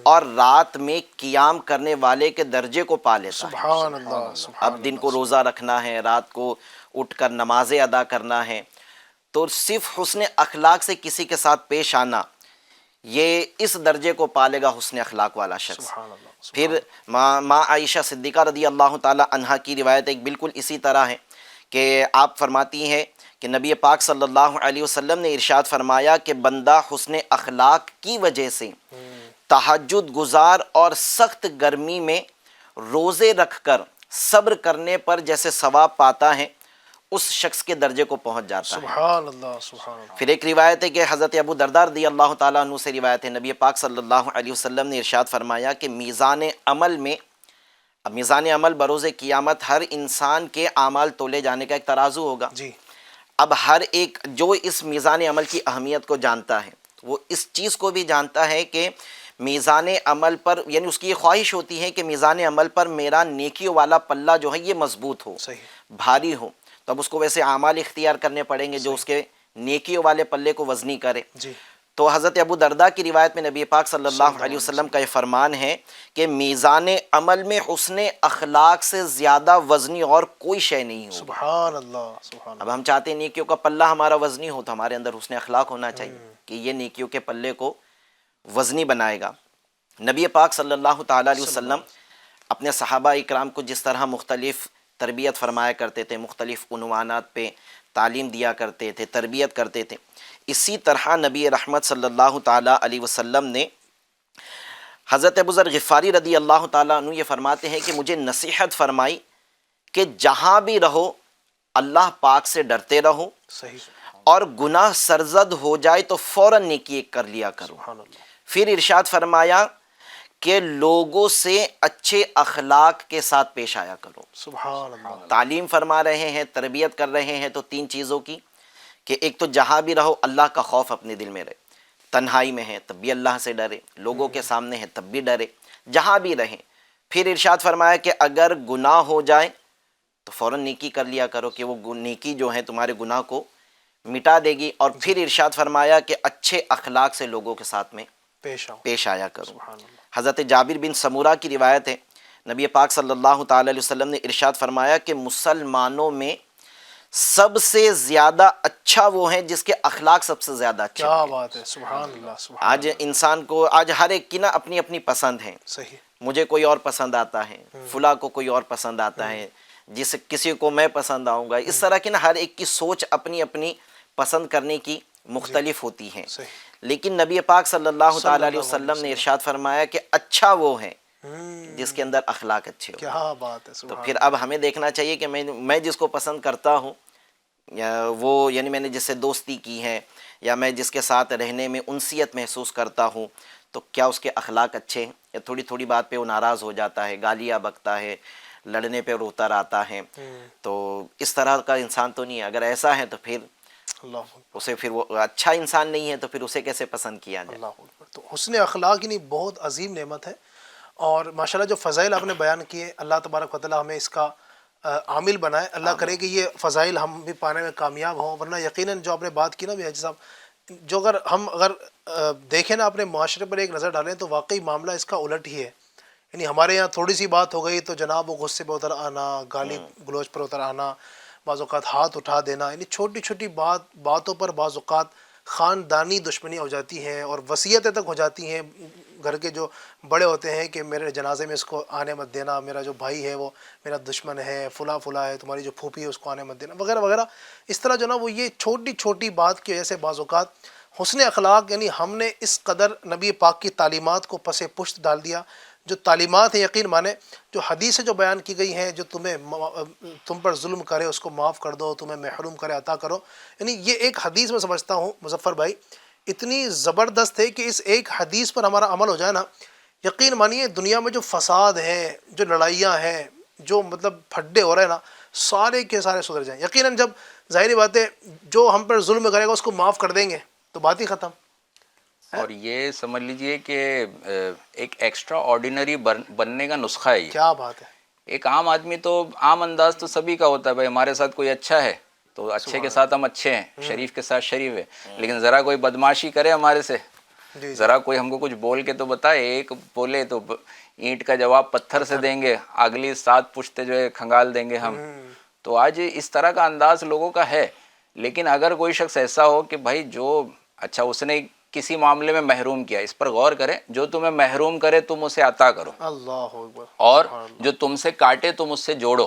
اور رات میں قیام کرنے والے کے درجے کو پا لیتا ہے۔ سبحان اللہ، سبحان اب دن کو روزہ رکھنا ہے، رات کو اٹھ کر نمازیں ادا کرنا ہے، تو صرف حسن اخلاق سے کسی کے ساتھ پیش آنا، یہ اس درجے کو پالے گا حسن اخلاق والا شخص۔ سبحان اللہ۔ پھر ماں عائشہ صدیقہ رضی اللہ تعالی عنہا کی روایت ایک بالکل اسی طرح ہے کہ آپ فرماتی ہیں کہ نبی پاک صلی اللہ علیہ وسلم نے ارشاد فرمایا کہ بندہ حسن اخلاق کی وجہ سے تہجد گزار اور سخت گرمی میں روزے رکھ کر صبر کرنے پر جیسے ثواب پاتا ہے، اس شخص کے درجے کو پہنچ جاتا ہے۔ سبحان اللہ، سبحان اللہ۔ پھر ایک روایت ہے کہ حضرت ابو درداء رضی اللہ تعالیٰ عنہ سے روایت ہے، نبی پاک صلی اللہ علیہ وسلم نے ارشاد فرمایا کہ میزان عمل میں، اب میزان عمل بروز قیامت ہر انسان کے اعمال تولے جانے کا ایک ترازو ہوگا۔ جی، اب ہر ایک جو اس میزان عمل کی اہمیت کو جانتا ہے وہ اس چیز کو بھی جانتا ہے کہ میزان عمل پر، یعنی اس کی یہ خواہش ہوتی ہے کہ میزان عمل پر میرا نیکیوں والا پلہ جو ہے یہ مضبوط ہو، صحیح۔ بھاری ہو، تو اب اس کو ویسے اعمال اختیار کرنے پڑیں گے جو اس کے نیکیوں والے پلے کو وزنی کرے۔ جی، تو حضرت ابو درداء کی روایت میں نبی پاک صلی اللہ علیہ وسلم کا یہ فرمان ہے کہ میزان عمل میں حسن اخلاق سے زیادہ وزنی اور کوئی شے نہیں ہوگی۔ سبحان اللہ، سبحان اللہ۔ اب ہم چاہتے ہیں نیکیوں کا پلہ ہمارا وزنی ہو، تو ہمارے اندر حسن اخلاق ہونا چاہیے کہ یہ نیکیوں کے پلے کو وزنی بنائے گا۔ نبی پاک صلی اللہ تعالیٰ علیہ وسلم اپنے صحابہ اکرام کو جس طرح مختلف تربیت فرمایا کرتے تھے، مختلف عنوانات پہ تعلیم دیا کرتے تھے، تربیت کرتے تھے، اسی طرح نبی رحمت صلی اللہ تعالیٰ علیہ وسلم نے حضرت ابو ذر غفاری رضی اللہ تعالیٰ عنہ یہ فرماتے ہیں کہ مجھے نصیحت فرمائی کہ جہاں بھی رہو اللہ پاک سے ڈرتے رہو، صحیح، اور گناہ سرزد ہو جائے تو فوراً نیکی ایک کر لیا کرو۔ سبحان اللہ۔ پھر ارشاد فرمایا کہ لوگوں سے اچھے اخلاق کے ساتھ پیش آیا کرو۔ سبحان اللہ۔ تعلیم فرما رہے ہیں، تربیت کر رہے ہیں تو تین چیزوں کی، کہ ایک تو جہاں بھی رہو اللہ کا خوف اپنے دل میں رہے، تنہائی میں ہے تب بھی اللہ سے ڈرے، لوگوں کے سامنے ہے تب بھی ڈرے، جہاں بھی رہیں۔ پھر ارشاد فرمایا کہ اگر گناہ ہو جائے تو فوراً نیکی کر لیا کرو کہ وہ نیکی جو ہے تمہارے گناہ کو مٹا دے گی، اور پھر ارشاد فرمایا کہ اچھے اخلاق سے لوگوں کے ساتھ میں پیش آیا کرو۔ سبحان اللہ۔ حضرت جابر بن سمورہ کی روایت ہے، نبی پاک صلی اللہ تعالی علیہ وسلم نے ارشاد فرمایا کہ مسلمانوں میں سب سے زیادہ اچھا وہ ہے جس کے اخلاق سب سے زیادہ اچھے کیا ہوں۔ بات ہے، سبحان اللہ، سبحان آج انسان کو، آج ہر ایک کی نا اپنی اپنی پسند ہے، صحیح، مجھے کوئی اور پسند آتا ہے، فلاں کو کوئی اور پسند آتا ہے، جس کسی کو میں پسند آؤں گا، اس طرح کی نا ہر ایک کی سوچ اپنی اپنی پسند کرنے کی مختلف ہوتی ہے۔ صحیح۔ لیکن نبی پاک صلی اللہ تعالی علیہ وسلم نے ارشاد فرمایا کہ اچھا وہ ہے جس کے اندر اخلاق اچھے ہو۔ کیا بات ہے، تو سبحان پھر اب ہمیں دیکھنا چاہیے کہ میں جس کو پسند کرتا ہوں، یا وہ یعنی میں نے جس سے دوستی کی ہے، یا میں جس کے ساتھ رہنے میں انسیت محسوس کرتا ہوں، تو کیا اس کے اخلاق اچھے ہیں، یا تھوڑی تھوڑی بات پہ وہ ناراض ہو جاتا ہے، گالیاں بکتا ہے، لڑنے پہ روتا رہتا ہے، تو اس طرح کا انسان تو نہیں ہے۔ اگر ایسا ہے تو پھر اللہ، اسے، پھر وہ اچھا انسان نہیں ہے تو پھر اسے کیسے پسند کیا جائے۔ اللہ اکبر۔ تو حسن اخلاق یعنی بہت عظیم نعمت ہے، اور ماشاءاللہ جو فضائل آپ نے بیان کیے، اللہ تبارک و تعالی ہمیں اس کا عامل بنائے۔ اللہ کرے کہ یہ فضائل ہم بھی پانے میں کامیاب ہوں، ورنہ یقیناً جو آپ نے بات کی نا بھی حاجی صاحب، جو اگر دیکھیں نا اپنے معاشرے پر ایک نظر ڈالیں تو واقعی معاملہ اس کا الٹ ہی ہے۔ یعنی ہمارے یہاں تھوڑی سی بات ہو گئی تو جناب وہ غصے پہ اتر آنا، گالی گلوچ پر اتر آنا، بعض اوقات ہاتھ اٹھا دینا، یعنی چھوٹی چھوٹی باتوں پر بعض اوقات خاندانی دشمنیاں ہو جاتی ہیں، اور وصیتیں تک ہو جاتی ہیں۔ گھر کے جو بڑے ہوتے ہیں کہ میرے جنازے میں اس کو آنے مت دینا، میرا جو بھائی ہے وہ میرا دشمن ہے، فلاں ہے، تمہاری جو پھوپھی ہے اس کو آنے مت دینا، وغیرہ وغیرہ۔ اس طرح جو نا وہ یہ چھوٹی چھوٹی بات کی وجہ سے بعض اوقات حسن اخلاق، یعنی ہم نے اس قدر نبی پاک کی تعلیمات کو پس پشت ڈال دیا۔ جو تعلیمات ہیں یقین مانے، جو حدیثیں جو بیان کی گئی ہیں، جو تم پر ظلم کرے اس کو معاف کر دو، تمہیں محروم کرے عطا کرو، یعنی یہ ایک حدیث میں سمجھتا ہوں مظفر بھائی اتنی زبردست ہے کہ اس ایک حدیث پر ہمارا عمل ہو جائے نا، یقین مانیے دنیا میں جو فساد ہے، جو لڑائیاں ہیں، جو مطلب پھڈے ہو رہے ہیں نا، سارے کے سارے سدھر جائیں۔ یقیناً جب ظاہری بات ہے جو ہم پر ظلم کرے گا اس کو معاف کر دیں گے تو بات ہی ختم. اور یہ سمجھ لیجئے کہ ایک ایکسٹرا آرڈینری بننے کا نسخہ ہے یہ. کیا بات ہے. ایک عام آدمی تو عام انداز تو سبھی کا ہوتا ہے، بھائی ہمارے ساتھ کوئی اچھا ہے تو اچھے کے ساتھ ہم اچھے ہیں، شریف کے ساتھ شریف ہے، لیکن ذرا کوئی بدماشی کرے ہمارے سے، ذرا کوئی ہم کو کچھ بول کے تو بتائے، ایک بولے تو اینٹ کا جواب پتھر سے دیں گے، اگلی 7 پشتے جو ہے کھنگال دیں گے ہم. تو آج اس طرح کا انداز لوگوں کا ہے. لیکن اگر کوئی شخص ایسا ہو کہ بھائی جو اچھا اس نے کسی معاملے میں محروم کیا، اس پر غور کریں، جو تمہیں محروم کرے تم اسے عطا کرو، اللہ اکبر. اور جو تم سے کاٹے تم اس سے جوڑو،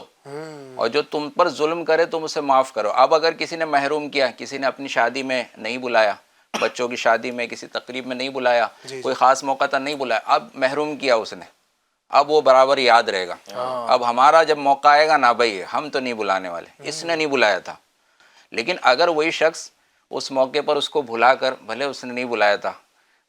اور جو تم پر ظلم کرے تم اسے معاف کرو. اب اگر کسی نے محروم کیا، کسی نے اپنی شادی میں نہیں بلایا، بچوں کی شادی میں کسی تقریب میں نہیں بلایا، کوئی خاص موقع تھا نہیں بلایا، اب محروم کیا اس نے، اب وہ برابر یاد رہے گا. اب ہمارا جب موقع آئے گا نا بھائی ہم تو نہیں بلانے والے، اس نے نہیں بلایا تھا. لیکن اگر وہی شخص اس موقع پر اس کو بھلا کر، بھلے اس نے نہیں بلایا تھا،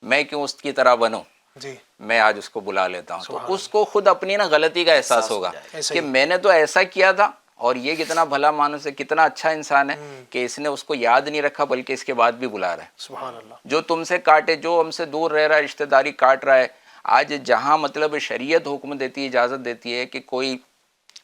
میں کیوں اس کی طرح بنوں، جی میں آج اس کو بلا لیتا ہوں، تو اس کو خود اپنی نا غلطی کا احساس ہوگا کہ میں نے تو ایسا کیا تھا، اور یہ کتنا بھلا مانوس ہے، کتنا اچھا انسان ہے کہ اس نے اس کو یاد نہیں رکھا بلکہ اس کے بعد بھی بلا رہا ہے. سبحان اللہ. جو تم سے کاٹے، جو ہم سے دور رہ رہا ہے، رشتہ داری کاٹ رہا ہے، آج جہاں مطلب شریعت حکم دیتی ہے، اجازت دیتی ہے کہ کوئی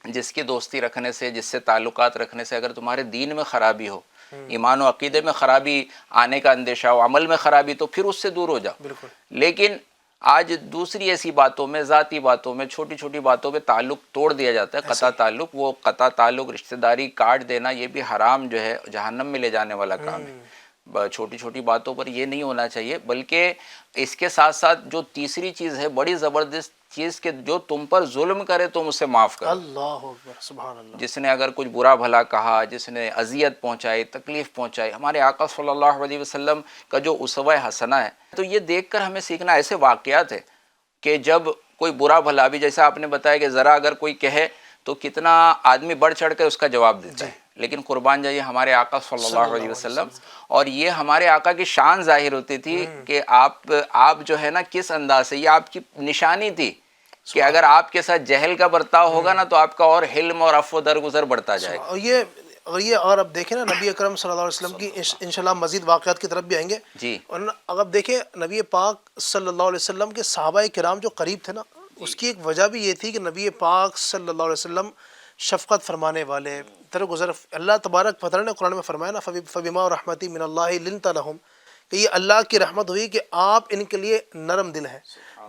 جس کی دوستی رکھنے سے، جس سے تعلقات رکھنے سے اگر تمہارے دین میں خرابی ہو، ایمان و عقیدے میں خرابی آنے کا اندیشہ ہو، عمل میں خرابی، تو پھر اس سے دور ہو جاؤ. بالکل. لیکن آج دوسری ایسی باتوں میں، ذاتی باتوں میں، چھوٹی چھوٹی باتوں پہ تعلق توڑ دیا جاتا ہے، قطع تعلق. وہ قطع تعلق، رشتہ داری کاٹ دینا، یہ بھی حرام جو ہے، جہنم میں لے جانے والا کام ہے. چھوٹی چھوٹی باتوں پر یہ نہیں ہونا چاہیے، بلکہ اس کے ساتھ ساتھ جو تیسری چیز ہے، بڑی زبردست چیز، کہ جو تم پر ظلم کرے تم اسے معاف کرو. اللہ اکبر. سبحان اللہ. جس نے اگر کچھ برا بھلا کہا، جس نے اذیت پہنچائی، تکلیف پہنچائی، ہمارے آقا صلی اللہ علیہ وسلم کا جو اسوہ حسنہ ہے، تو یہ دیکھ کر ہمیں سیکھنا. ایسے واقعات ہے کہ جب کوئی برا بھلا بھی، جیسا آپ نے بتایا کہ ذرا اگر کوئی کہے تو کتنا آدمی بڑھ چڑھ کر اس کا جواب دیتا ہے، لیکن قربان جائیے ہمارے آقا صلی اللہ علیہ وسلم، اور یہ ہمارے آقا کی شان ظاہر ہوتی تھی کہ آپ جو ہے نا کس انداز سے، یہ آپ کی نشانی تھی کہ اگر آپ کے ساتھ جہل کا برتاؤ ہوگا نا تو آپ کا اور حلم اور عفو درگزر بڑھتا جائے گا. اور اب دیکھیں نا نبی اکرم صلی اللہ علیہ وسلم کی انشاءاللہ مزید واقعات کی طرف بھی آئیں گے. جی. اور اگر دیکھیں نبی پاک صلی اللہ علیہ وسلم کے صحابہ کرام جو قریب تھے نا، اس کی ایک وجہ بھی یہ تھی کہ نبی پاک صلی اللہ علیہ وسلم شفقت فرمانے والے، درگزر. اللہ تبارک و تعالیٰ نے قرآن میں فرمایا نا فبما رحمتی من اللہ لنت لہم، کہ یہ اللہ کی رحمت ہوئی کہ آپ ان کے لیے نرم دل ہیں.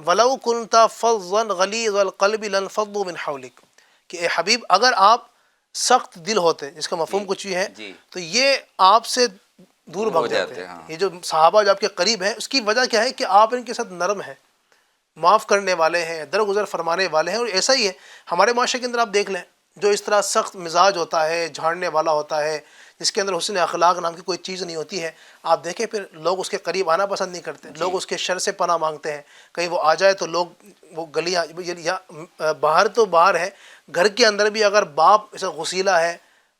وَلَوْ كُنْتَ فَظًّا غَلِيظَ الْقَلْبِ لَانفَضُّوا مِنْ حَوْلِكَ، کہ اے حبیب اگر آپ سخت دل ہوتے، جس کا مفہوم کچھ بھی ہے، تو یہ آپ سے دور بھگ جاتے ہیں. یہ جو صحابہ جو آپ کے قریب ہیں، اس کی وجہ کیا ہے کہ آپ ان کے ساتھ نرم ہیں، معاف کرنے والے ہیں، درگزر فرمانے والے ہیں. اور ایسا ہی ہے ہمارے معاشرے کے اندر، آپ دیکھ لیں جو اس طرح سخت مزاج ہوتا ہے، جھاڑنے والا ہوتا ہے، جس کے اندر حسن اخلاق نام کی کوئی چیز نہیں ہوتی ہے، آپ دیکھیں پھر لوگ اس کے قریب آنا پسند نہیں کرتے. لوگ اس کے شر سے پناہ مانگتے ہیں. کہیں وہ آ جائے تو لوگ وہ گلیاں، باہر تو باہر ہے، گھر کے اندر بھی اگر باپ ایسا غسیلا ہے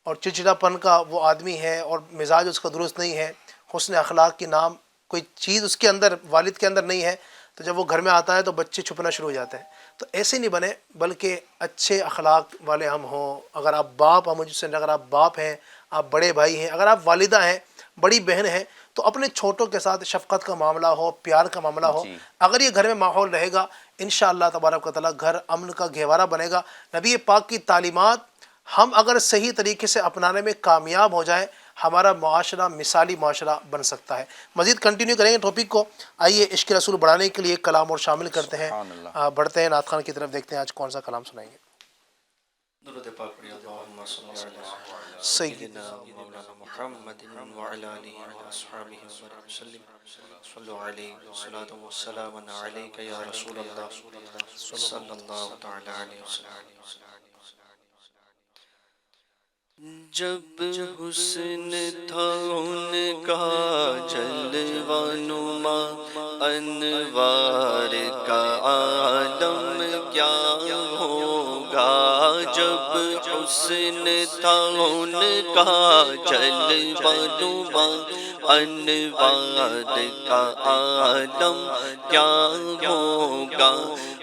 اور چڑچڑا پن کا وہ آدمی ہے اور مزاج اس کا درست نہیں ہے، حسن اخلاق کی نام کوئی چیز اس کے اندر، والد کے اندر نہیں ہے، تو جب وہ گھر میں آتا ہے تو بچے چھپنا شروع ہو جاتے ہیں. تو ایسے نہیں بنے، بلکہ اچھے اخلاق والے ہم ہوں. اگر آپ باپ ہیں، مجھ سے اگر آپ باپ ہیں، آپ بڑے بھائی ہیں، اگر آپ والدہ ہیں، بڑی بہن ہیں، تو اپنے چھوٹوں کے ساتھ شفقت کا معاملہ ہو، پیار کا معاملہ ہو. اگر یہ گھر میں ماحول رہے گا، انشاءاللہ تبارک و تعالیٰ گھر امن کا گہوارہ بنے گا. نبی پاک کی تعلیمات ہم اگر صحیح طریقے سے اپنانے میں کامیاب ہو جائیں، ہمارا معاشرہ مثالی معاشرہ بن سکتا ہے. مزید کنٹینیو کریں گے ٹاپک کو. آئیے عشق رسول بڑھانے کے لیے کلام اور شامل کرتے ہیں. بڑھتے ہیں نعت خوان کی طرف، دیکھتے ہیں آج کون سا کلام سنائیں گے. درود پاک پڑھیے. اللہم صلی علی سیدنا مولانا محمد وعلی آلہ واصحابہ وسلم. صلو علیہ الصلاۃ والسلام علیک یا رسول اللہ صلی اللہ تعالی علیہ وسلم. جب حسن تھا ان کا جلوہ نما، انوار کا عالم کیا ہوگا. جب حسن تھا ان کا جلوہ نما، انوار کا عالم کیا ہوگا.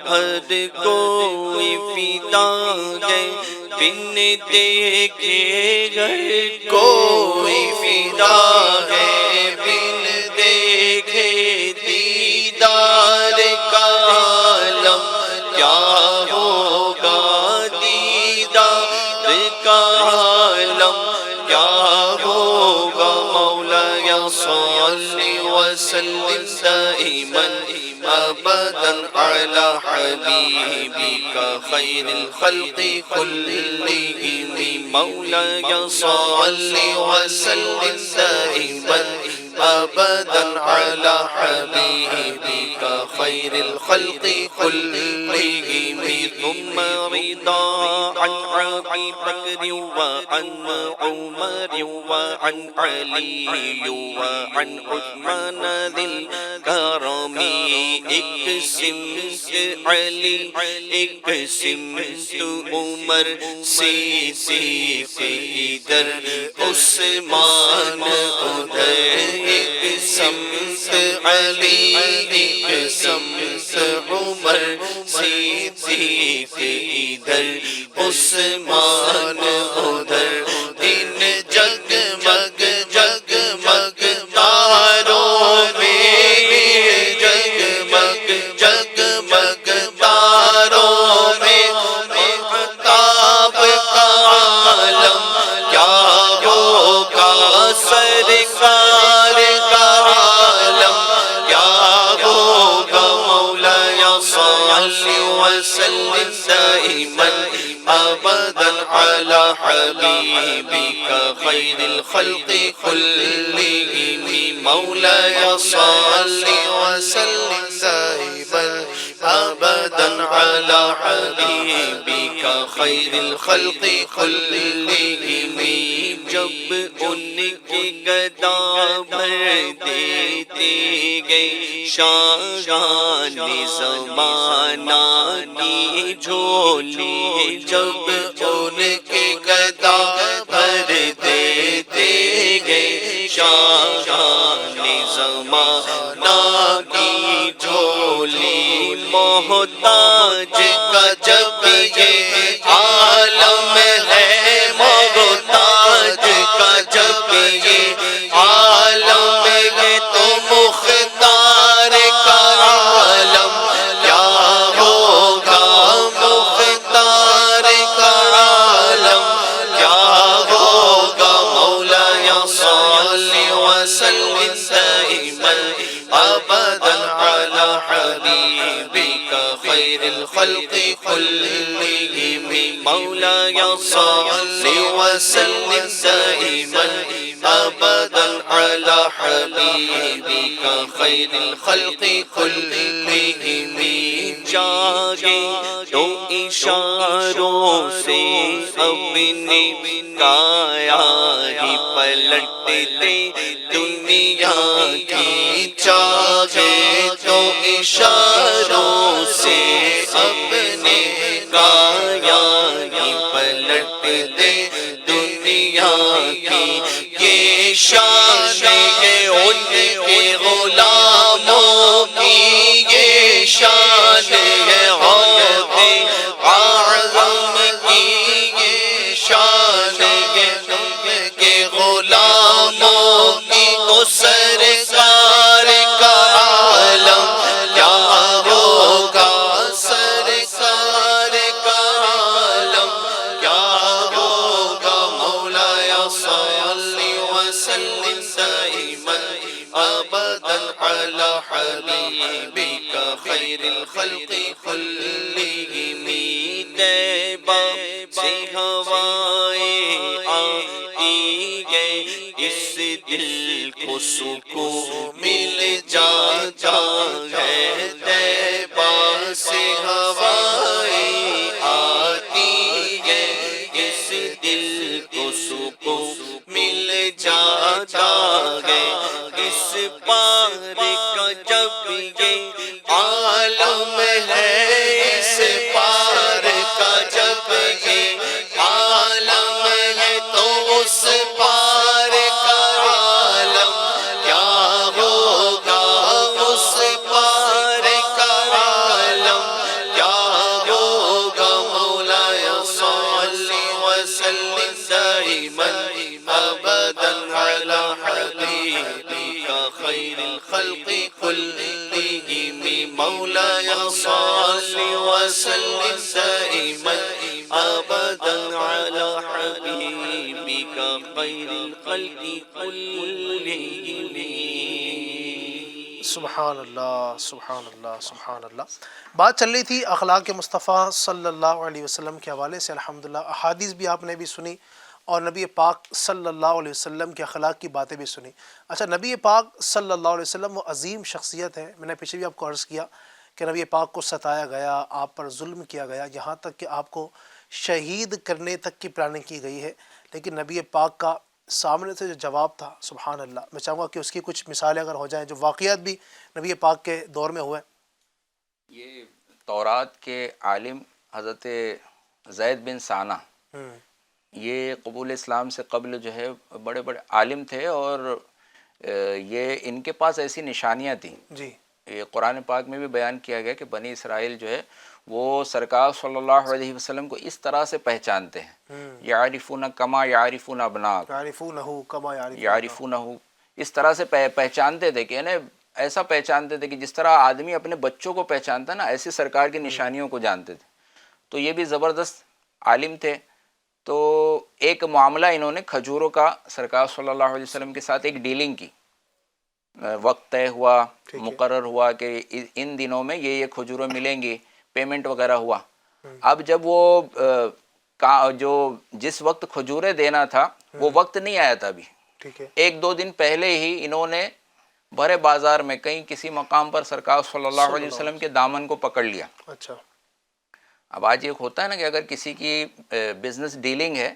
ہر کوئی فدا ہے بن دیکھے، ہر کوئی فدا ہے بن دیکھے. صل وسلم دائما ابدا على حبيبك خير الخلق كلهم مولاي صل وسلم دائما ابدا على حبيبك خير الخلق كلهم ثم رضا عن ابي بكر وعن عمر وعن علي وعن عثمان ذي الكرم اقسم علي اقسم عمر صدیق ادھر عثمان ادھر اقسمت علی اقسمت عمر صدیق ادھر عثمان ادھر ان جگمگ جگمگ تاروں میں جگمگ جگمگ تاروں میں مہتاب کا عالم کیا ہوگا سرکار کا عالم کیا ہوگا مولاي صل وسلم دائما ابدا على حبيبك خير الخلق كلهم مولاي صل وسلم دائما ابدا على حبيبك خير الخلق كلهم جب ان کی گدا بھر دیتی گئی شاہان زمانہ کی جھولی جب ان کی گدا بھر دیتی گئی شاہان زمانہ کی جھولی محتاج کا جب یہ عالم ہے محتاج کا جب یہ عالم ہے تو مختار کا عالم کیا ہوگا مختار کا عالم کیا ہوگا مولاي صل وسلم دائما ابدا على حبيبك خير الخلق كلهم مولاي صل وسلم دائما ابدا على حبيبك خير الخلق كلهم جاگے تو اشاروں سے اپنی کایا ہی پلٹتے دنیا کی جاگے تو اشاروں سے اپنے کایا ہی پلٹتے دنیا کی یہ شان ہے ان کے غلاموں کی یہ شان ہے غوث اعظم کی یہ شان ہے ان کے غلاموں کی تو سرکار کا عالم کیا ہوگا سرکار کا عالم کیا ہوگا مولاي صل وسلم دائما ابدا على حبيبك خير الخلق كلهم طیبہ سے ہوائیں آتی گئے اس دل کو سکون مل جاتا ہے طیبہ سے ہوائیں آتی گئے اس دل کو سکون مل جاتا ہے اس پار کا جب یہ عالم ہے اس پار کا جب یہ عالم ہے تو اس پار کا عالم کیا ہوگا اس پار کا عالم کیا ہوگا مولاي صل وسلم دائما ابدا على حبيبك خير الخلق كلهم مولاي صل وسلم دائما أبدا على حبيبك خير الخلق كلهم. سبحان اللہ سبحان اللہ سبحان اللہ. بات چل رہی تھی اخلاق مصطفیٰ صلی اللہ علیہ وسلم کے حوالے سے. الحمدللہ احادیث بھی آپ نے بھی سنی اور نبی پاک صلی اللہ علیہ وسلم کے اخلاق کی باتیں بھی سنی. اچھا, نبی پاک صلی اللہ علیہ وسلم وہ عظیم شخصیت ہے. میں نے پیچھے بھی آپ کو عرض کیا کہ نبی پاک کو ستایا گیا, آپ پر ظلم کیا گیا, یہاں تک کہ آپ کو شہید کرنے تک کی پلاننگ کی گئی ہے. لیکن نبی پاک کا سامنے سے جو جواب تھا, سبحان اللہ, میں چاہوں گا کہ اس کی کچھ مثالیں اگر ہو جائیں جو واقعات بھی نبی پاک کے دور میں ہوئے. یہ تورات کے عالم حضرت زید بن ثانہ, یہ قبول اسلام سے قبل جو ہے بڑے بڑے عالم تھے, اور یہ ان کے پاس ایسی نشانیاں تھیں. جی, یہ قرآن پاک میں بھی بیان کیا گیا کہ بنی اسرائیل جو ہے وہ سرکار صلی اللہ علیہ وسلم کو اس طرح سے پہچانتے ہیں, یعرفون کما یعرفون ابناء, یعرفونہ کما یعرفونہ, اس طرح سے پہچانتے تھے کہ یعنی ایسا پہچانتے تھے کہ جس طرح آدمی اپنے بچوں کو پہچانتا نا, ایسی سرکار کی نشانیوں کو جانتے تھے. تو یہ بھی زبردست عالم تھے. تو ایک معاملہ انہوں نے کھجوروں کا سرکار صلی اللہ علیہ وسلم کے ساتھ ایک ڈیلنگ کی, وقت طے ہوا, مقرر ہوا کہ ان دنوں میں یہ کھجوریں ملیں گی, پیمنٹ وغیرہ ہوا. اب جب وہ جو جس وقت کھجوریں دینا تھا وہ وقت نہیں آیا تھا ابھی, ٹھیک ہے, ایک دو دن پہلے ہی انہوں نے بھرے بازار میں کہیں کسی مقام پر سرکار صلی اللہ علیہ وسلم کے دامن کو پکڑ لیا. اچھا, اب آج یہ ہوتا ہے نا کہ اگر کسی کی بزنس ڈیلنگ ہے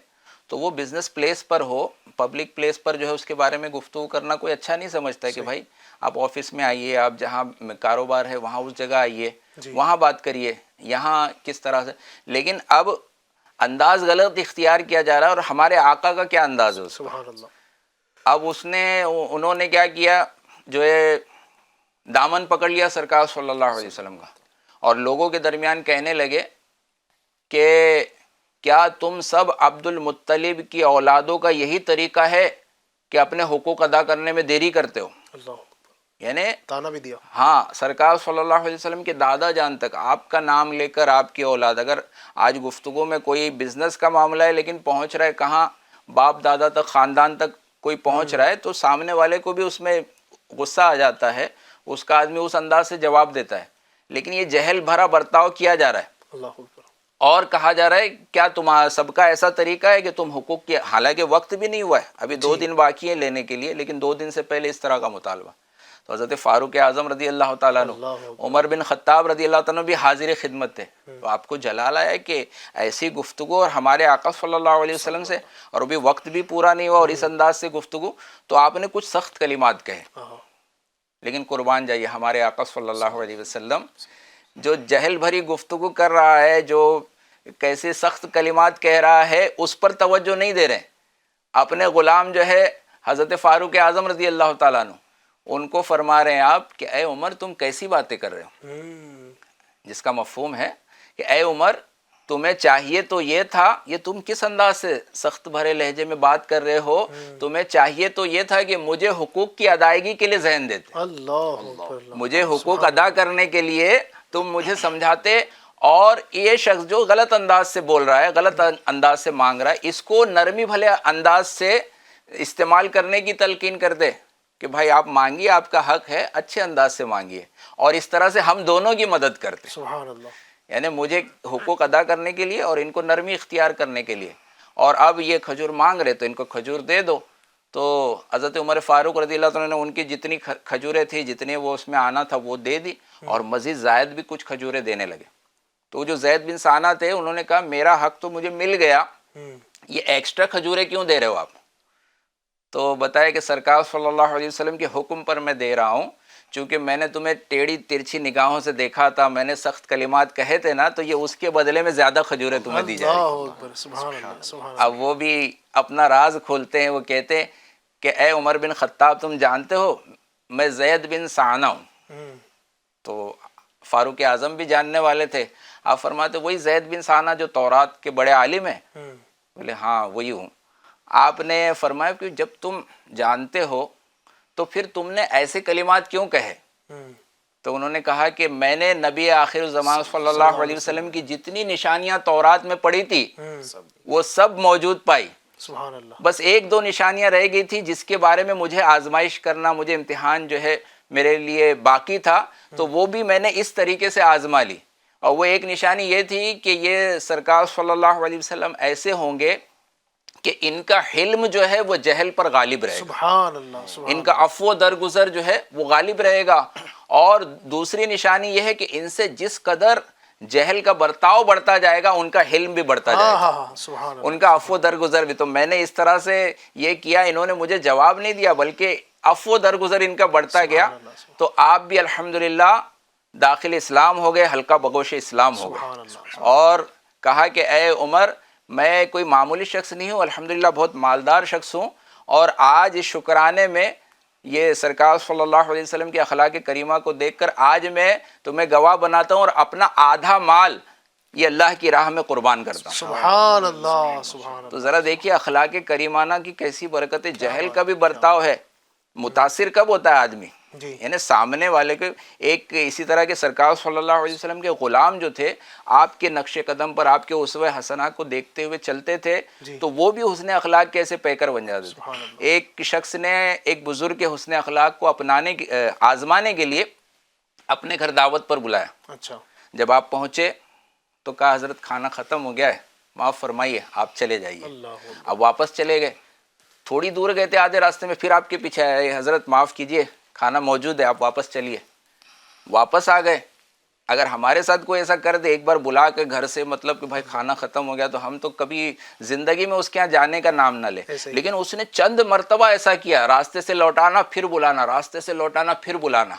تو وہ بزنس پلیس پر ہو, پبلک پلیس پر جو ہے اس کے بارے میں گفتگو کرنا کوئی اچھا نہیں سمجھتا ہے کہ بھائی آپ آفس میں آئیے, آپ جہاں کاروبار ہے وہاں اس جگہ آئیے, وہاں بات کریے, یہاں کس طرح سے. لیکن اب انداز غلط اختیار کیا جا رہا ہے, اور ہمارے آقا کا کیا انداز ہے, سبحان اللہ. اب انہوں نے کیا کیا, جو ہے دامن پکڑ لیا سرکار صلی اللہ علیہ وسلم کا, اور لوگوں کے درمیان کہنے لگے کہ کیا تم سب عبد المطلب کی اولادوں کا یہی طریقہ ہے کہ اپنے حقوق ادا کرنے میں دیری کرتے ہو. اللہ, یعنی تانا بھی دیا. ہاں, سرکار صلی اللہ علیہ وسلم کے دادا جان تک آپ کا نام لے کر آپ کی اولاد, اگر آج گفتگو میں کوئی بزنس کا معاملہ ہے لیکن پہنچ رہا ہے کہاں, باپ دادا تک, خاندان تک کوئی پہنچ رہا ہے, تو سامنے والے کو بھی اس میں غصہ آ جاتا ہے, اس کا آدمی اس انداز سے جواب دیتا ہے. لیکن یہ جہل بھرا برتاؤ کیا جا رہا ہے, اللہ اکبر, اور کہا جا رہا ہے کیا تمہارا سب کا ایسا طریقہ ہے کہ تم حقوق کے, حالانکہ وقت بھی نہیں ہوا ہے, ابھی 2 دن باقی ہیں لینے کے لیے, لیکن 2 دن سے پہلے اس طرح کا مطالبہ. تو حضرت فاروق اعظم رضی اللہ تعالیٰ عنہ, عمر بن خطاب رضی اللہ تعالیٰ عنہ بھی حاضر خدمت تھے. تو آپ کو جلال آیا کہ ایسی گفتگو, اور ہمارے آقا صلی اللہ علیہ وسلم سے, اور ابھی وقت بھی پورا نہیں ہوا, اور اس انداز سے گفتگو, تو آپ نے کچھ سخت کلمات کہے. لیکن قربان جائیے ہمارے آقا صلی اللہ علیہ وسلم جو جہل بھری گفتگو کر رہا ہے, جو کیسے سخت کلمات کہہ رہا ہے, اس پر توجہ نہیں دے رہے ہیں. اپنے غلام جو ہے حضرت فاروق اعظم رضی اللہ تعالیٰ عنہ, ان کو فرما رہے ہیں آپ کہ اے عمر تم کیسی باتیں کر رہے ہو, جس کا مفہوم ہے کہ اے عمر تمہیں چاہیے تو یہ تھا, یہ تم کس انداز سے سخت بھرے لہجے میں بات کر رہے ہو, تمہیں چاہیے تو یہ تھا کہ مجھے حقوق کی ادائیگی کے لیے ذہن دیتے, اللہ, مجھے حقوق ادا کرنے کے لیے تم مجھے سمجھاتے. اور یہ شخص جو غلط انداز سے بول رہا ہے, غلط انداز سے مانگ رہا ہے, اس کو نرمی بھلے انداز سے استعمال کرنے کی تلقین کر دے کہ بھائی آپ مانگیے, آپ کا حق ہے, اچھے انداز سے مانگیے, اور اس طرح سے ہم دونوں کی مدد کرتے. سبحان اللہ. یعنی مجھے حقوق ادا کرنے کے لیے اور ان کو نرمی اختیار کرنے کے لیے, اور اب یہ کھجور مانگ رہے تو ان کو کھجور دے دو. تو حضرت عمر فاروق رضی اللہ عنہ نے ان کی جتنی کھجوریں تھیں, جتنے وہ اس میں آنا تھا وہ دے دی, اور مزید زائد بھی کچھ کھجوریں دینے لگے. تو جو زید بن ثانہ تھے انہوں نے کہا میرا حق تو مجھے مل گیا, یہ ایکسٹرا کھجوریں کیوں دے رہے ہو آپ؟ تو بتایا کہ سرکار صلی اللہ علیہ وسلم کے حکم پر میں دے رہا ہوں, چونکہ میں نے تمہیں ٹیڑھی ترچھی نگاہوں سے دیکھا تھا, میں نے سخت کلمات کہے تھے نا, تو یہ اس کے بدلے میں زیادہ کھجوریں تمہیں دی جائیں گی. اب وہ بھی اپنا راز کھولتے ہیں, وہ کہتے ہیں کہ اے عمر بن خطاب تم جانتے ہو میں زید بن ثانہ ہوں. تو فاروق اعظم بھی جاننے والے تھے. آپ فرماتے وہی زید بن ثانہ جو تورات کے بڑے عالم ہیں؟ بولے ہاں وہی ہوں. آپ نے فرمایا کہ جب تم جانتے ہو تو پھر تم نے ایسے کلمات کیوں کہے؟ تو انہوں نے کہا کہ میں نے نبی آخر الزمان صلی اللہ علیہ وسلم کی جتنی نشانیاں تورات میں پڑھی تھی وہ سب موجود پائی، سبحان اللہ. بس ایک دو نشانیاں رہ گئی تھی جس کے بارے میں مجھے آزمائش کرنا، مجھے امتحان جو ہے میرے لیے باقی تھا، تو وہ بھی میں نے اس طریقے سے آزما لی. اور وہ ایک نشانی یہ تھی کہ یہ سرکار صلی اللہ علیہ وسلم ایسے ہوں گے کہ ان کا حلم جو ہے وہ جہل پر غالب رہے گا، سبحان اللہ. سبحان ان کا عفو و درگزر جو ہے وہ غالب رہے گا. اور دوسری نشانی یہ ہے کہ ان سے جس قدر جہل کا برتاؤ بڑھتا جائے گا ان کا حلم بھی بڑھتا جائے گا، ہاں ہاں سبحان اللہ. ان کا عفو و درگزر بھی. تو میں نے اس طرح سے یہ کیا، انہوں نے مجھے جواب نہیں دیا بلکہ عفو و درگزر ان کا بڑھتا گیا. تو آپ بھی الحمدللہ داخل اسلام ہو گئے، حلقہ بگوش اسلام ہو سبحان گئے. اللہ. اور کہا کہ اے عمر، میں کوئی معمولی شخص نہیں ہوں، الحمدللہ بہت مالدار شخص ہوں، اور آج اس شکرانے میں یہ سرکار صلی اللہ علیہ وسلم کی اخلاق کریمہ کو دیکھ کر آج میں تمہیں گواہ بناتا ہوں اور اپنا آدھا مال یہ اللہ کی راہ میں قربان کرتا ہوں. سبحان اللہ. سبحان تو اللہ. ذرا دیکھیے اخلاق کریمانہ کی کیسی برکت ہے. جہل کا بھی برتاؤ ہے، متاثر کب ہوتا ہے آدمی، جی. یعنی سامنے والے کے. ایک اسی طرح کے سرکار صلی اللہ علیہ وسلم کے غلام جو تھے، آپ کے نقش قدم پر آپ کے اسوہ حسنہ کو دیکھتے ہوئے چلتے تھے، جی. تو وہ بھی حسن اخلاق کیسے پیکر بن جاتے تھے. سبحان اللہ. ایک شخص نے ایک بزرگ کے حسن اخلاق کو آزمانے کے لیے اپنے گھر دعوت پر بلایا. اچھا. جب آپ پہنچے تو کہا حضرت کھانا ختم ہو گیا ہے، معاف فرمائیے آپ چلے جائیے. اللہ. اب واپس چلے گئے، تھوڑی دور گئے تھے، آدھے راستے میں پھر آپ کے پیچھے آئے، حضرت معاف کیجئے کھانا موجود ہے آپ واپس چلیے. واپس آ گئے. اگر ہمارے ساتھ کوئی ایسا کر دے، ایک بار بلا کے گھر سے مطلب کہ بھائی کھانا ختم ہو گیا، تو ہم تو کبھی زندگی میں اس کے یہاں جانے کا نام نہ لیں. ایسے ہی. لیکن اس نے چند مرتبہ ایسا کیا، راستے سے لوٹانا پھر بلانا، راستے سے لوٹانا پھر بلانا،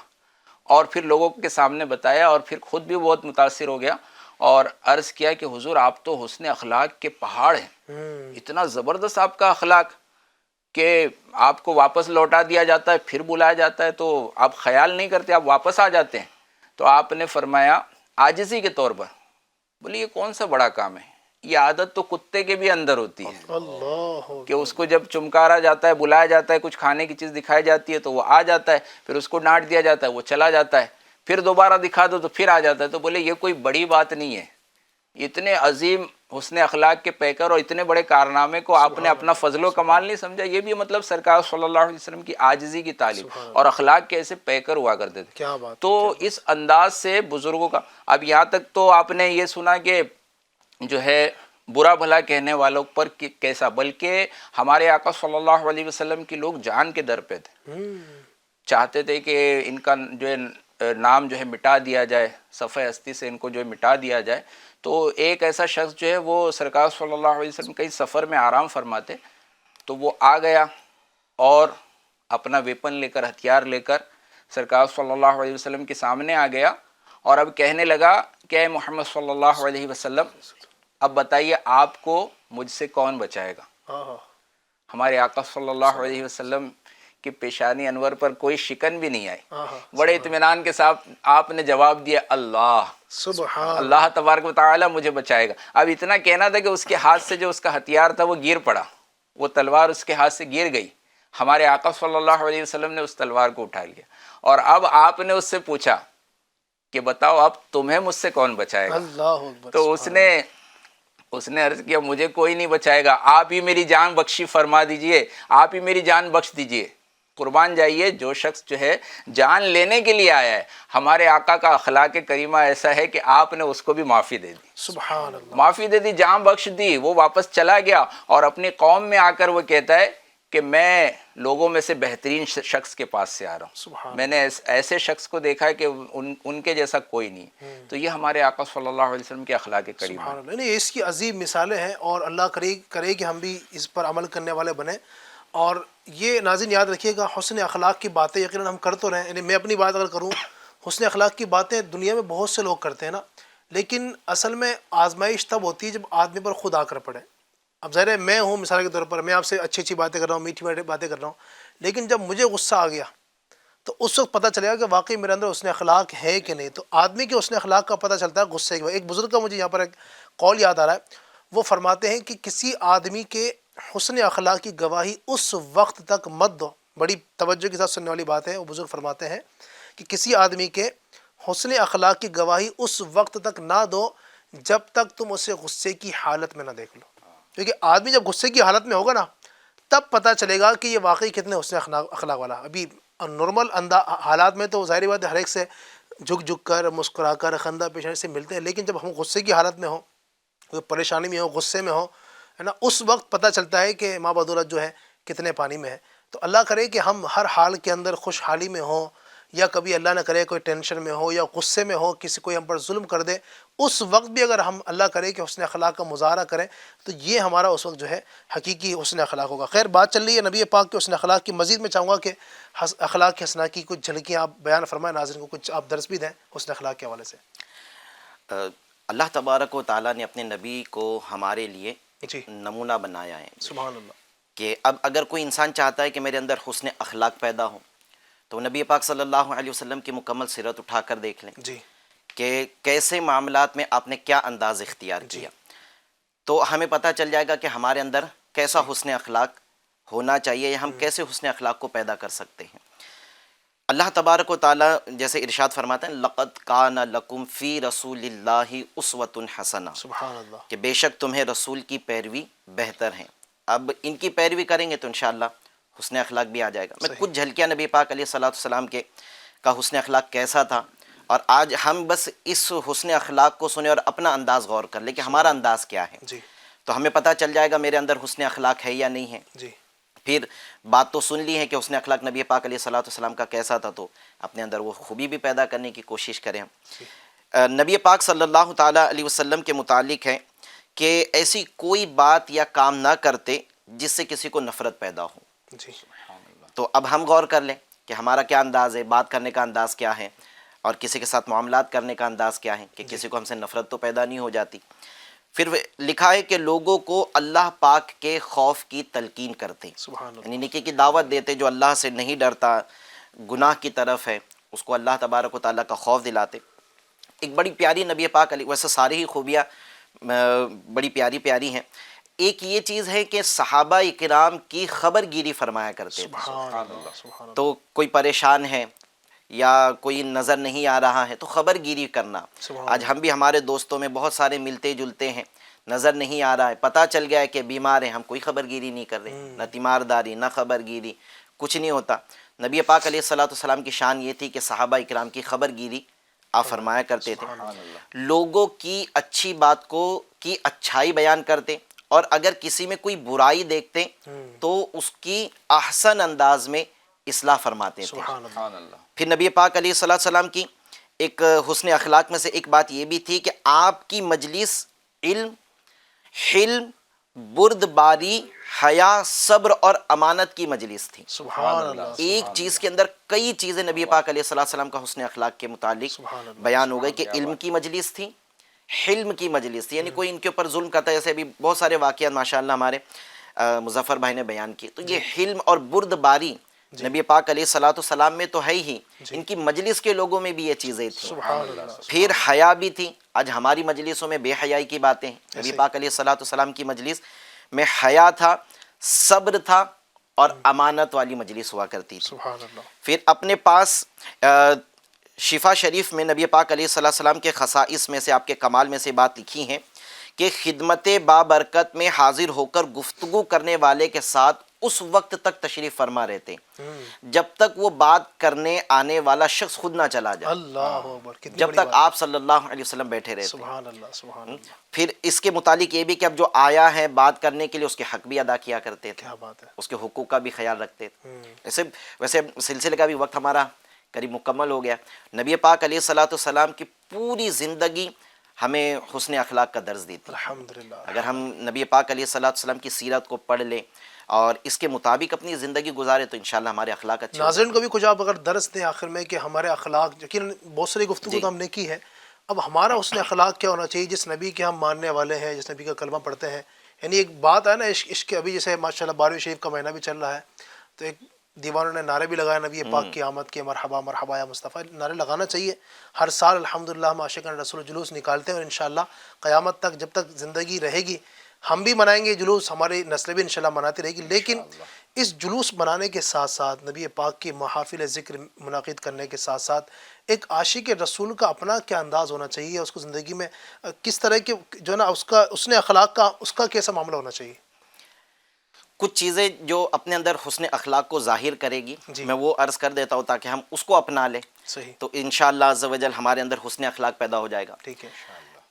اور پھر لوگوں کے سامنے بتایا، اور پھر خود بھی بہت متاثر ہو گیا اور عرض کیا کہ حضور آپ تو حسن اخلاق کے پہاڑ ہیں، اتنا زبردست آپ کا اخلاق کہ آپ کو واپس لوٹا دیا جاتا ہے، پھر بلایا جاتا ہے تو آپ خیال نہیں کرتے، آپ واپس آ جاتے ہیں. تو آپ نے فرمایا عاجزی کے طور پر، بولی یہ کون سا بڑا کام ہے، یہ عادت تو کتے کے بھی اندر ہوتی ہے اللہ. کہ اس کو جب چمکارا جاتا ہے، بلایا جاتا ہے، کچھ کھانے کی چیز دکھائی جاتی ہے تو وہ آ جاتا ہے، پھر اس کو ڈانٹ دیا جاتا ہے وہ چلا جاتا ہے، پھر دوبارہ دکھا دو تو پھر آ جاتا ہے. تو بولے یہ کوئی بڑی بات نہیں ہے، اتنے عظیم حسن اخلاق کے پیکر اور اتنے بڑے کارنامے کو آپ نے اپنا فضل و کمال نہیں سمجھا. یہ بھی مطلب سرکار صلی اللہ علیہ وسلم کی عاجزی کی تعلیم اور اخلاق کے ایسے پیکر ہوا کرتے تھے. کیا بات. تو اس انداز سے بزرگوں کا. اب یہاں تک تو آپ نے یہ سنا کہ جو ہے برا بھلا کہنے والوں پر کیسا، بلکہ ہمارے آقا صلی اللہ علیہ وسلم کی لوگ جان کے در پہ تھے، چاہتے تھے کہ ان کا جو ہے نام جو ہے مٹا دیا جائے، صفحہ ہستی سے ان کو جو ہے مٹا دیا جائے. تو ایک ایسا شخص جو ہے وہ سرکار صلی اللہ علیہ وسلم کئی سفر میں آرام فرماتے، تو وہ آ گیا اور اپنا ویپن لے کر، ہتھیار لے کر سرکار صلی اللہ علیہ وسلم کے سامنے آ گیا اور اب کہنے لگا کہ اے محمد صلی اللہ علیہ وسلم اب بتائیے آپ کو مجھ سے کون بچائے گا. ہمارے آقا صلی اللہ علیہ وسلم کی پیشانی انور پر کوئی شکن بھی نہیں آئی، بڑے اطمینان کے ساتھ آپ نے جواب دیا اللہ، سبحان اللہ تبارک و تعالی مجھے بچائے گا. اب اتنا کہنا تھا کہ اس کے ہاتھ سے جو اس کا ہتھیار تھا وہ گر پڑا، وہ تلوار اس کے ہاتھ سے گر گئی. ہمارے آقا صلی اللہ علیہ وسلم نے اس تلوار کو اٹھا لیا اور اب آپ نے اس سے پوچھا کہ بتاؤ اب تمہیں مجھ سے کون بچائے گا. اللہ اکبر. تو اس نے عرض کیا مجھے کوئی نہیں بچائے گا، آپ ہی میری جان بخشی فرما دیجئے، آپ ہی میری جان بخش دیجئے. قربان جائیے جو شخص جو ہے جان لینے کے لیے آیا ہے، ہمارے آقا کا اخلاق کریمہ ایسا ہے کہ آپ نے اس کو بھی معافی دے دی، سبحان اللہ. معافی دے دی، جان بخش دی. وہ واپس چلا گیا اور اپنی قوم میں آ کر وہ کہتا ہے کہ میں لوگوں میں سے بہترین شخص کے پاس سے آ رہا ہوں، سبحان میں نے ایسے شخص کو دیکھا ہے کہ ان کے جیسا کوئی نہیں. تو یہ ہمارے آقا صلی اللہ علیہ وسلم کے اخلاق کریمہ سبحان اللہ. نہیں اس کی عظیم مثالیں ہیں اور اللہ کرے کہ ہم بھی اس پر عمل کرنے والے بنیں. اور یہ ناظرین یاد رکھیے گا حسن اخلاق کی باتیں یقیناً ہم کر تو رہے ہیں، یعنی میں اپنی بات اگر کروں، حسن اخلاق کی باتیں دنیا میں بہت سے لوگ کرتے ہیں نا، لیکن اصل میں آزمائش تب ہوتی ہے جب آدمی پر خود آ کر پڑے. اب ظاہر ہے میں ہوں مثال کے طور پر، میں آپ سے اچھی اچھی باتیں کر رہا ہوں، میٹھی باتیں کر رہا ہوں، لیکن جب مجھے غصہ آ گیا تو اس وقت پتہ چلے گا کہ واقعی میرے اندر حسن اخلاق ہے کہ نہیں. تو آدمی کے حسن اخلاق کا پتہ چلتا ہے غصے کے بعد. ایک بزرگ کا مجھے یہاں پر ایک قول یاد آ رہا ہے، وہ فرماتے ہیں کہ کسی آدمی کے حسن اخلاق کی گواہی اس وقت تک مت دو. بڑی توجہ کے ساتھ سننے والی بات ہے. وہ بزرگ فرماتے ہیں کہ کسی آدمی کے حسن اخلاق کی گواہی اس وقت تک نہ دو جب تک تم اسے غصے کی حالت میں نہ دیکھ لو، کیونکہ آدمی جب غصے کی حالت میں ہوگا نا تب پتہ چلے گا کہ یہ واقعی کتنے حسن اخلاق والا۔ ابھی نارمل حالات میں تو ظاہری بات ہے ہر ایک سے جھک جھک کر مسکرا کر خندہ پیشانی سے ملتے ہیں، لیکن جب ہم غصے کی حالت میں ہوں، کوئی پریشانی میں ہو، غصے میں ہو، ہے نا، اس وقت پتہ چلتا ہے کہ ماں بدولت جو ہے کتنے پانی میں ہے۔ تو اللہ کرے کہ ہم ہر حال کے اندر خوشحالی میں ہوں، یا کبھی اللہ نہ کرے کوئی ٹینشن میں ہو یا غصے میں ہو، کسی کوئی ہم پر ظلم کر دے، اس وقت بھی اگر ہم اللہ کرے کہ حسن اخلاق کا مظاہرہ کریں تو یہ ہمارا اس وقت جو ہے حقیقی حسن اخلاق ہوگا۔ خیر، بات چل رہی ہے نبی پاک کے حسن اخلاق کی، مزید میں چاہوں گا کہ اخلاق کے حسنہ کی کچھ جھلکیاں آپ بیان فرمائیں ناظرین کو، کچھ آپ درس بھی دیں حسن اخلاق کے حوالے سے۔ اللہ تبارک و تعالیٰ نے اپنے نبی کو ہمارے لیے جی، نمونہ بنایا ہے سبحان اللہ۔ کہ اب اگر کوئی انسان چاہتا ہے کہ میرے اندر حسن اخلاق پیدا ہو تو نبی پاک صلی اللہ علیہ وسلم کی مکمل سیرت اٹھا کر دیکھ لیں جی کہ کیسے معاملات میں آپ نے کیا انداز اختیار کیا، تو ہمیں پتہ چل جائے گا کہ ہمارے اندر کیسا حسن اخلاق ہونا چاہیے یا ہم کیسے حسن اخلاق کو پیدا کر سکتے ہیں۔ اللہ تبارک و تعالیٰ جیسے ارشاد فرماتے ہیں لَقَدْ كَانَ لَكُمْ فِي رَسُولِ اللَّهِ أُسْوَةٌ حَسَنَةٌ، سبحان اللہ۔ کہ بے شک تمہیں رسول کی پیروی بہتر ہیں۔ اب ان کی پیروی کریں گے تو انشاءاللہ حسن اخلاق بھی آ جائے گا۔ میں کچھ جھلکیاں نبی پاک علیہ الصلوۃ والسلام کے کا حسن اخلاق کیسا تھا، اور آج ہم بس اس حسن اخلاق کو سنیں اور اپنا انداز غور کر لیں کہ ہمارا انداز کیا ہے، جی تو ہمیں پتہ چل جائے گا میرے اندر حسن اخلاق ہے یا نہیں ہے۔ جی پھر بات تو سن لی ہے کہ حسن اخلاق نبی پاک علیہ الصلوۃ والسلام کا کیسا تھا، تو اپنے اندر وہ خوبی بھی پیدا کرنے کی کوشش کریں ہم۔ نبی پاک صلی اللہ تعالیٰ علیہ وسلم کے متعلق ہے کہ ایسی کوئی بات یا کام نہ کرتے جس سے کسی کو نفرت پیدا ہو۔ جی تو اب ہم غور کر لیں کہ ہمارا کیا انداز ہے، بات کرنے کا انداز کیا ہے، اور کسی کے ساتھ معاملات کرنے کا انداز کیا ہے کہ کسی کو ہم سے نفرت تو پیدا نہیں ہو جاتی۔ پھر لکھا ہے کہ لوگوں کو اللہ پاک کے خوف کی تلقین کرتے، سبحان اللہ۔ یعنی نیکی کی دعوت دیتے، جو اللہ سے نہیں ڈرتا، گناہ کی طرف ہے، اس کو اللہ تبارک و تعالیٰ کا خوف دلاتے۔ ایک بڑی پیاری نبی پاک علیہ، ویسے ساری ہی خوبیاں بڑی پیاری پیاری ہیں، ایک یہ چیز ہے کہ صحابہ اکرام کی خبر گیری فرمایا کرتے تھے۔ سبحان اللہ، سبحان اللہ۔ تو کوئی پریشان ہے یا کوئی نظر نہیں آ رہا ہے تو خبر گیری کرنا۔ سبحان آج ہم بھی ہمارے دوستوں میں بہت سارے ملتے جلتے ہیں، نظر نہیں آ رہا ہے، پتہ چل گیا ہے کہ بیمار ہیں، ہم کوئی خبر گیری نہیں کر رہے، نہ تیمارداری نہ خبر گیری، کچھ نہیں ہوتا۔ نبی پاک علیہ الصلوۃ والسلام کی شان یہ تھی کہ صحابہ اکرام کی خبر گیری آپ فرمایا کرتے تھے، لوگوں کی اچھی بات کو کی اچھائی بیان کرتے، اور اگر کسی میں کوئی برائی دیکھتے تو اس کی احسن انداز میں اصلاح فرماتے تھے۔ سبحان اللہ۔ پھر نبی پاک علیہ الصلوۃ والسلام کی ایک حسن اخلاق میں سے ایک بات یہ بھی تھی کہ آپ کی مجلس علم، حلم، بردباری، حیا، صبر اور امانت کی مجلس تھی۔ سبحان اللہ۔ ایک چیز کے اندر کئی چیزیں نبی پاک علیہ الصلوۃ والسلام کا حسن اخلاق کے متعلق سبحان اللہ۔ بیان ہو گئی کہ علم کی مجلس تھی، حلم کی مجلس تھی، یعنی کوئی ان کے اوپر ظلم کرتا ہے، جیسے ابھی بہت سارے واقعات ماشاءاللہ ہمارے مظفر بھائی نے بیان کی، تو یہ حلم اور بردباری نبی پاک علیہ الصلوۃ والسلام میں تو ہے ہی، ان کی مجلس کے لوگوں میں بھی یہ چیزیں تھیں۔ سبحان اللہ۔ پھر حیا بھی تھی، آج ہماری مجلسوں میں بے حیائی کی باتیں ہیں، نبی پاک علیہ الصلوۃ والسلام کی مجلس میں حیا تھا، صبر تھا، اور امانت والی مجلس ہوا کرتی تھی۔ سبحان اللہ۔ پھر اپنے پاس شفا شریف میں نبی پاک علیہ السلام کے خصائص میں سے، آپ کے کمال میں سے بات لکھی ہے کہ خدمت بابرکت میں حاضر ہو کر گفتگو کرنے والے کے ساتھ اس وقت تک تشریف فرما رہتے جب تک وہ بات کرنے آنے والا شخص خود نہ چلا جائے، اللہ اکبر، کتنی جب بڑی تک بات۔ آپ صلی اللہ علیہ وسلم بیٹھے رہتے۔ سبحان اللہ، سبحان اللہ۔ پھر اس کے متعلق یہ بھی کہ اب جو آیا ہے بات کرنے کے لیے اس کے حق بھی ادا کیا کرتے تھے، کیا بات ہے۔ اس کے حقوق کا بھی خیال رکھتے تھے۔ ویسے سلسلے کا بھی وقت ہمارا قریب مکمل ہو گیا۔ نبی پاک علیہ الصلوۃ والسلام کی پوری زندگی ہمیں حسن اخلاق کا درس دیتی ہے۔ الحمدللہ۔ اگر ہم نبی پاک علیہ الصلوۃ والسلام کی سیرت کو پڑھ لیں اور اس کے مطابق اپنی زندگی گزارے تو انشاءاللہ ہمارے اخلاق اچھے ہو جائیں۔ ناظرین کو بھی کچھ آپ اگر درس دیں آخر میں کہ ہمارے اخلاق، یقیناً بہت ساری گفتگو تو ہم نے کی ہے، اب ہمارا حسن اخلاق کیا ہونا چاہیے جس نبی کے ہم ماننے والے ہیں، جس نبی کا کلمہ پڑھتے ہیں۔ یعنی ایک بات ہے نا، عشق ابھی جیسے ماشاءاللہ 12ویں شریف کا مہینہ بھی چل رہا ہے، تو ایک دیوانوں نے نعرے بھی لگائے نبی پاک کی آمد کے، مرحبا مرحبا یا مصطفیٰ، نعرے لگانا چاہیے ہر سال۔ الحمدللہ ہم عاشقان رسول جلوس نکالتے ہیں، اور انشاءاللہ قیامت تک جب تک زندگی رہے گی ہم بھی منائیں گے جلوس، ہماری نسلیں بھی انشاءاللہ مناتی رہے گی، لیکن اس جلوس منانے کے ساتھ ساتھ نبی پاک کی محافل ذکر منعقد کرنے کے ساتھ ساتھ ایک عاشق رسول کا اپنا کیا انداز ہونا چاہیے، اس کو زندگی میں کس طرح کے جو ہے نا اس نے اخلاق کا اس کا کیسا معاملہ ہونا چاہیے؟ کچھ چیزیں جو اپنے اندر حسن اخلاق کو ظاہر کرے گی جی میں وہ عرض کر دیتا ہوں تاکہ ہم اس کو اپنا لیں، صحیح، تو انشاءاللہ عز و جل ہمارے اندر حسن اخلاق پیدا ہو جائے گا۔ ٹھیک ہے،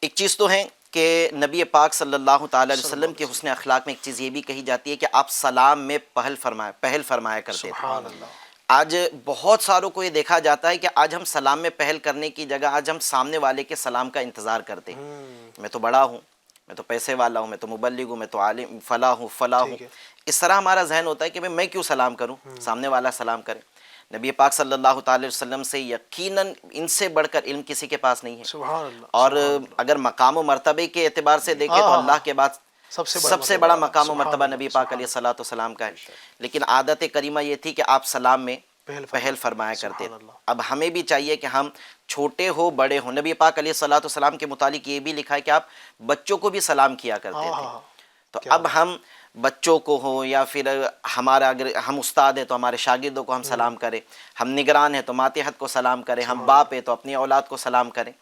ایک چیز تو ہے کہ نبی پاک صلی اللہ تعالی علیہ وسلم کے حسن اخلاق میں ایک چیز یہ بھی کہی جاتی ہے کہ آپ سلام میں پہل فرمایا کرتے تھے۔ سبحان اللہ، آج بہت ساروں کو یہ دیکھا جاتا ہے کہ آج ہم سلام میں پہل کرنے کی جگہ آج ہم سامنے والے کے سلام کا انتظار کرتے ہیں۔ میں تو بڑا ہوں، میں تو پیسے والا ہوں، میں تو مبلغ ہوں، میں تو عالم فلاں ہوں فلاں ہوں، ٹھیک ہے، اس طرح ہمارا ذہن ہوتا ہے کہ میں کیوں سلام کروں، سامنے والا سلام کرے۔ نبی پاک صلی اللہ تعالی وسلم سے یقیناً ان سے بڑھ کر علم کسی کے پاس نہیں ہے، سبحان اللہ، اور اگر مقام و مرتبے کے اعتبار سے دیکھیں تو اللہ کے بعد سب سے بڑا مقام و مرتبہ نبی پاک علیہ الصلوۃ والسلام کا ہے، لیکن عادت کریمہ یہ تھی کہ آپ سلام میں پہل فرمایا کرتے تھے۔ اب ہمیں بھی چاہیے کہ ہم چھوٹے ہو بڑے ہو، نبی پاک علیہ الصلوۃ والسلام کے متعلق یہ بھی لکھا ہے کہ آپ بچوں کو بھی سلام کیا کرتے تھے۔ تو اب ہم بچوں کو ہو یا پھر ہمارا اگر ہم استاد ہیں تو ہمارے شاگردوں کو ہم سلام کریں، ہم نگران ہیں تو ماتحت کو سلام کریں، ہم باپ ہیں تو اپنی اولاد کو سلام کریں۔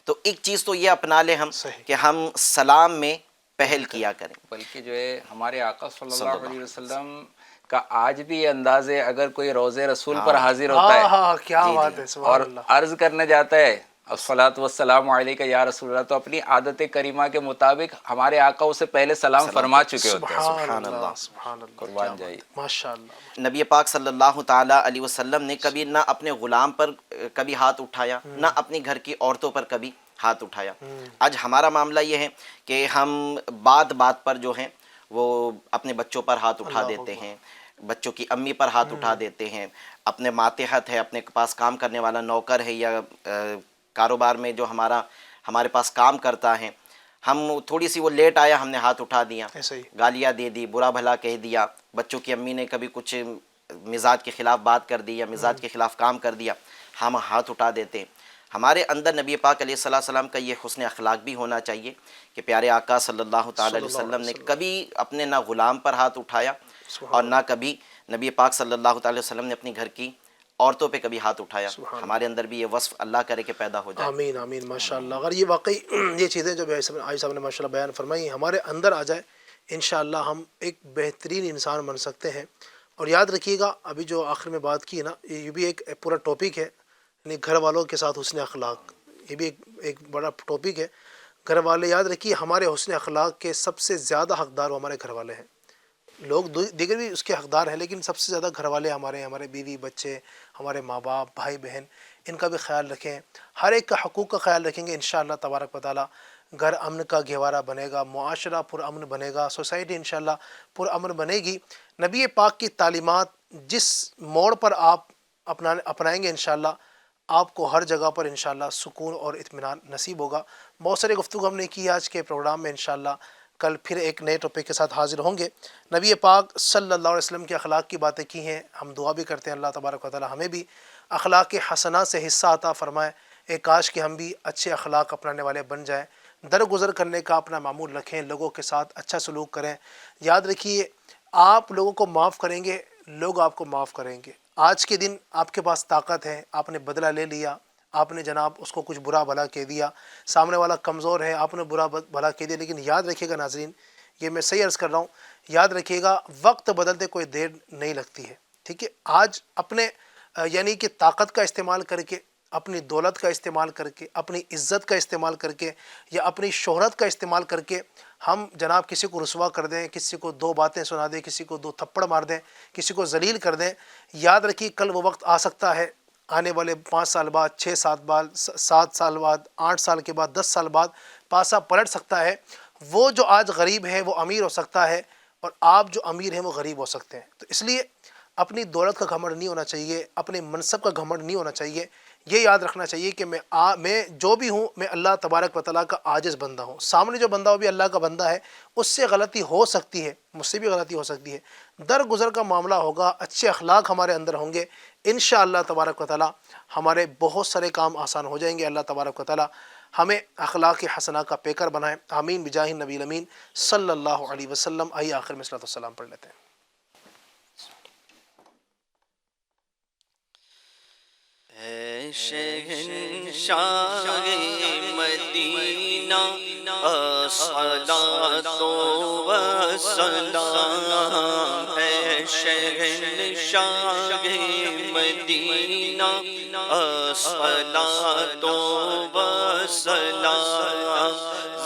تو ایک چیز تو یہ اپنا لیں ہم کہ ہم سلام میں پہل کیا کریں۔ بلکہ جو ہے ہمارے آقا صلی اللہ علیہ وسلم کا آج بھی یہ انداز ہے، اگر کوئی روضہ رسول پر حاضر ہوتا ہے کیا بات ہے، اور سبحان اللہ، عرض کرنے جاتا ہے الصلاۃ والسلام علیک یا رسول اللہ، تو اپنی عادت کریمہ کے مطابق ہمارے آقا اسے پہلے سلام فرما چکے ہوتے ہیں۔ سبحان اللہ، سبحان اللہ، قربان جائیے۔ ماشاء اللہ، نبی پاک صلی اللہ تعالیٰ علیہ وسلم نے کبھی نہ اپنے غلام پر کبھی ہاتھ اٹھایا، نہ اپنی گھر کی عورتوں پر کبھی ہاتھ اٹھایا۔ آج ہمارا معاملہ یہ ہے کہ ہم بات بات پر جو ہیں وہ اپنے بچوں پر ہاتھ اٹھا دیتے ہیں، بچوں کی امی پر ہاتھ اٹھا دیتے ہیں، اپنے ماتحت ہے، اپنے پاس کام کرنے والا نوکر ہے یا کاروبار میں جو ہمارے پاس کام کرتا ہے، ہم تھوڑی سی وہ لیٹ آیا ہم نے ہاتھ اٹھا دیا، ایسے ہی، گالیاں دے دی، برا بھلا کہہ دیا، بچوں کی امی نے کبھی کچھ مزاج کے خلاف بات کر دی یا مزاج کے خلاف کام کر دیا، ہم ہاتھ اٹھا دیتے ہیں۔ ہمارے اندر نبی پاک علیہ السلام کا یہ حسن اخلاق بھی ہونا چاہیے کہ پیارے آقا صلی اللہ تعالی علیہ وسلم نے کبھی اپنے نہ غلام پر ہاتھ اٹھایا اور نہ کبھی نبی پاک صلی اللہ تعالی وسلم نے اپنی گھر کی عورتوں پہ کبھی ہاتھ اٹھایا۔ ہمارے اندر بھی یہ وصف اللہ کرے کہ پیدا ہو جائے۔ آمین آمین، ماشاء اللہ۔ اگر یہ واقعی یہ چیزیں جو آئی صاحب نے ماشاء اللہ بیان فرمائی ہمارے اندر آ جائے، انشاءاللہ ہم ایک بہترین انسان بن سکتے ہیں۔ اور یاد رکھیے گا ابھی جو آخر میں بات کی ہے نا، یہ بھی ایک پورا ٹاپک ہے، یعنی گھر والوں کے ساتھ حسن اخلاق، یہ بھی ایک بڑا ٹاپک ہے۔ گھر والے یاد رکھیے ہمارے حسن اخلاق کے سب سے زیادہ حقدار وہ ہمارے گھر والے ہیں، لوگ دیگر بھی اس کے حقدار ہیں، لیکن سب سے زیادہ گھر والے ہمارے بیوی بچے، ہمارے ماں باپ بھائی بہن، ان کا بھی خیال رکھیں، ہر ایک کا حقوق کا خیال رکھیں گے انشاءاللہ تبارک و تعالیٰ گھر امن کا گہوارہ بنے گا، معاشرہ پرامن بنے گا، سوسائٹی انشاءاللہ پرامن بنے گی۔ نبی پاک کی تعلیمات جس موڑ پر آپ اپنائیں گے انشاءاللہ آپ کو ہر جگہ پر انشاءاللہ سکون اور اطمینان نصیب ہوگا۔ بہت سارے گفتگو ہم نے کی آج کے پروگرام میں، انشاءاللہ کل پھر ایک نئے ٹاپک کے ساتھ حاضر ہوں گے۔ نبی پاک صلی اللہ علیہ وسلم کے اخلاق کی باتیں کی ہیں، ہم دعا بھی کرتے ہیں اللہ تبارک و تعالی ہمیں بھی اخلاق حسنہ سے حصہ عطا فرمائے۔ ایک کاش کہ ہم بھی اچھے اخلاق اپنانے والے بن جائیں، درگزر کرنے کا اپنا معمول رکھیں، لوگوں کے ساتھ اچھا سلوک کریں۔ یاد رکھیے آپ لوگوں کو معاف کریں گے، لوگ آپ کو معاف کریں گے۔ آج کے دن آپ کے پاس طاقت ہے، آپ نے بدلہ لے لیا، آپ نے جناب اس کو کچھ برا بھلا کہہ دیا، سامنے والا کمزور ہے، آپ نے برا بھلا کہہ دیا، لیکن یاد رکھیے گا ناظرین، یہ میں صحیح عرض کر رہا ہوں، یاد رکھیے گا وقت بدلتے کوئی دیر نہیں لگتی ہے، ٹھیک ہے؟ آج اپنے یعنی کہ طاقت کا استعمال کر کے، اپنی دولت کا استعمال کر کے، اپنی عزت کا استعمال کر کے یا اپنی شہرت کا استعمال کر کے ہم جناب کسی کو رسوا کر دیں، کسی کو دو باتیں سنا دیں، کسی کو دو تھپڑ مار دیں، کسی کو ذلیل کر دیں۔ یاد رکھیے کل وہ وقت آ سکتا ہے، آنے والے 5 سال بعد، 6 7 سال بعد، 8 سال کے بعد، 10 سال بعد پاسا پلٹ سکتا ہے۔ وہ جو آج غریب ہے وہ امیر ہو سکتا ہے، اور آپ جو امیر ہیں وہ غریب ہو سکتے ہیں۔ تو اس لیے اپنی دولت کا گھمنڈ نہیں ہونا چاہیے، اپنے منصب کا گھمنڈ نہیں ہونا چاہیے۔ یہ یاد رکھنا چاہیے کہ میں جو بھی ہوں میں اللہ تبارک و تعالیٰ کا عاجز بندہ ہوں. سامنے جو بندہ وہ بھی اللہ کا بندہ ہے, اس سے غلطی ہو سکتی ہے, مجھ سے بھی غلطی ہو سکتی ہے. درگزر کا معاملہ ہوگا, اچھے اخلاق ہمارے اندر ہوں گے, انشاءاللہ تبارک و تعالیٰ ہمارے بہت سارے کام آسان ہو جائیں گے. اللہ تبارک و تعالیٰ ہمیں اخلاق حسنہ کا پیکر بنائیں. آمین بجاہ نبی الامین صلی اللہ علیہ وسلم. آئیے آخر میں صلاۃ والسلام پڑھ لیتے ہیں. اے شہنشاہ مدینہ الصلاۃ والسلام. اے شہنشاہ مدینہ الصلاۃ والسلام.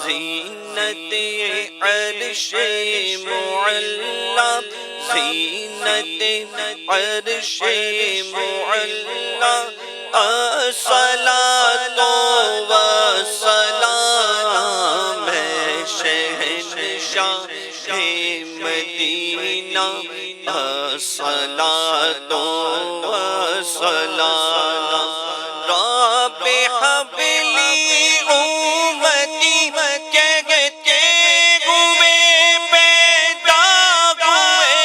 زینت عرش معلی, زینت عرش معلی, الصلاۃ والسلام. شہنشاہ مدینہ الصلاۃ والسلام. رب حبلی امتی کہتے ہوئے پیدا ہوئے.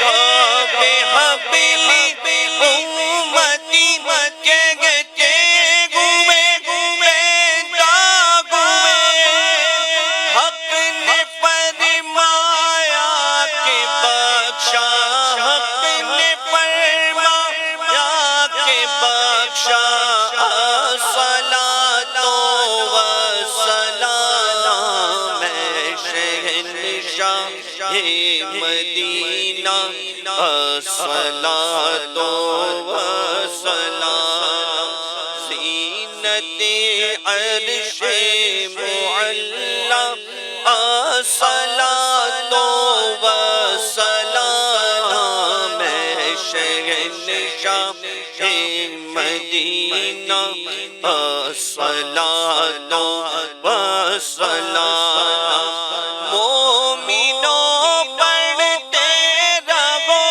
رب حبلی امتی کہتے ہوئے پیدا ہوئے. حق نے فرمایا کہ بخشا, حق نے فرمایا کہ بخشا. الصلاۃ والسلام. شہنشاہ مدینہ الصلاۃ والسلام. زینت عرش معلی, الصلاۃ والسلام. شہنشاہ مدینہ الصلاۃ والسلام. مومنوں پڑھتے رہو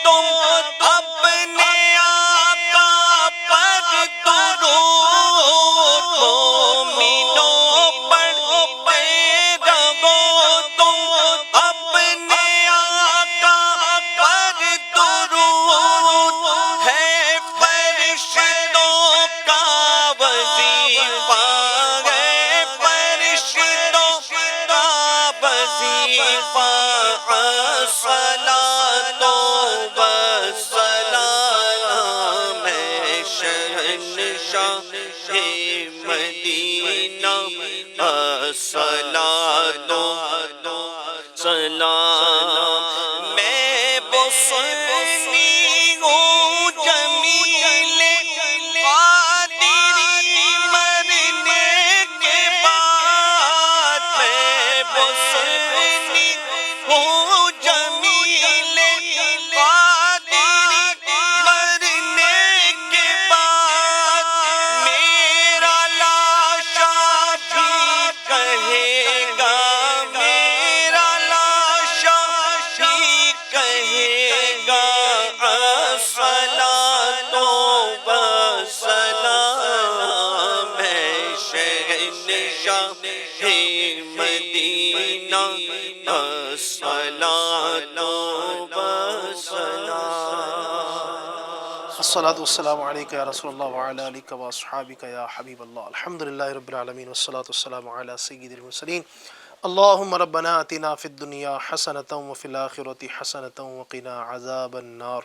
تم اپنے آقا پر درود. مومنوں پڑھتے رہو تم اپنے آقا پر درود. ہے فرشتوں کا وظیفہ, ہے فرشتوں کا وظیفہ. الصلاۃ والسلام. شہنشاہ مدینہ الصلاۃ والسلام. میں بسنی ہوں جمیل قادری مرنے کے بعد. میں بسنی ہوں جمیل قادری مرنے کے بعد. میرا لاشا بھی کہے گا, میرا لاشا بھی کہے گا. الصلاۃ والسلام. شہنشاہ مدینہ الصلاۃ والسلام. الصلاۃ والسلام علیکہ یا رسول اللہ وعلی آلک واصحابک یا حبیب اللہ. الحمدللہ رب العالمین والصلاۃ والسلام علی سید المرسلین. اللہم ربنا آتنا فی الدنیا حسنۃ وفی الآخرۃ حسنۃ وقنا عذاب النار.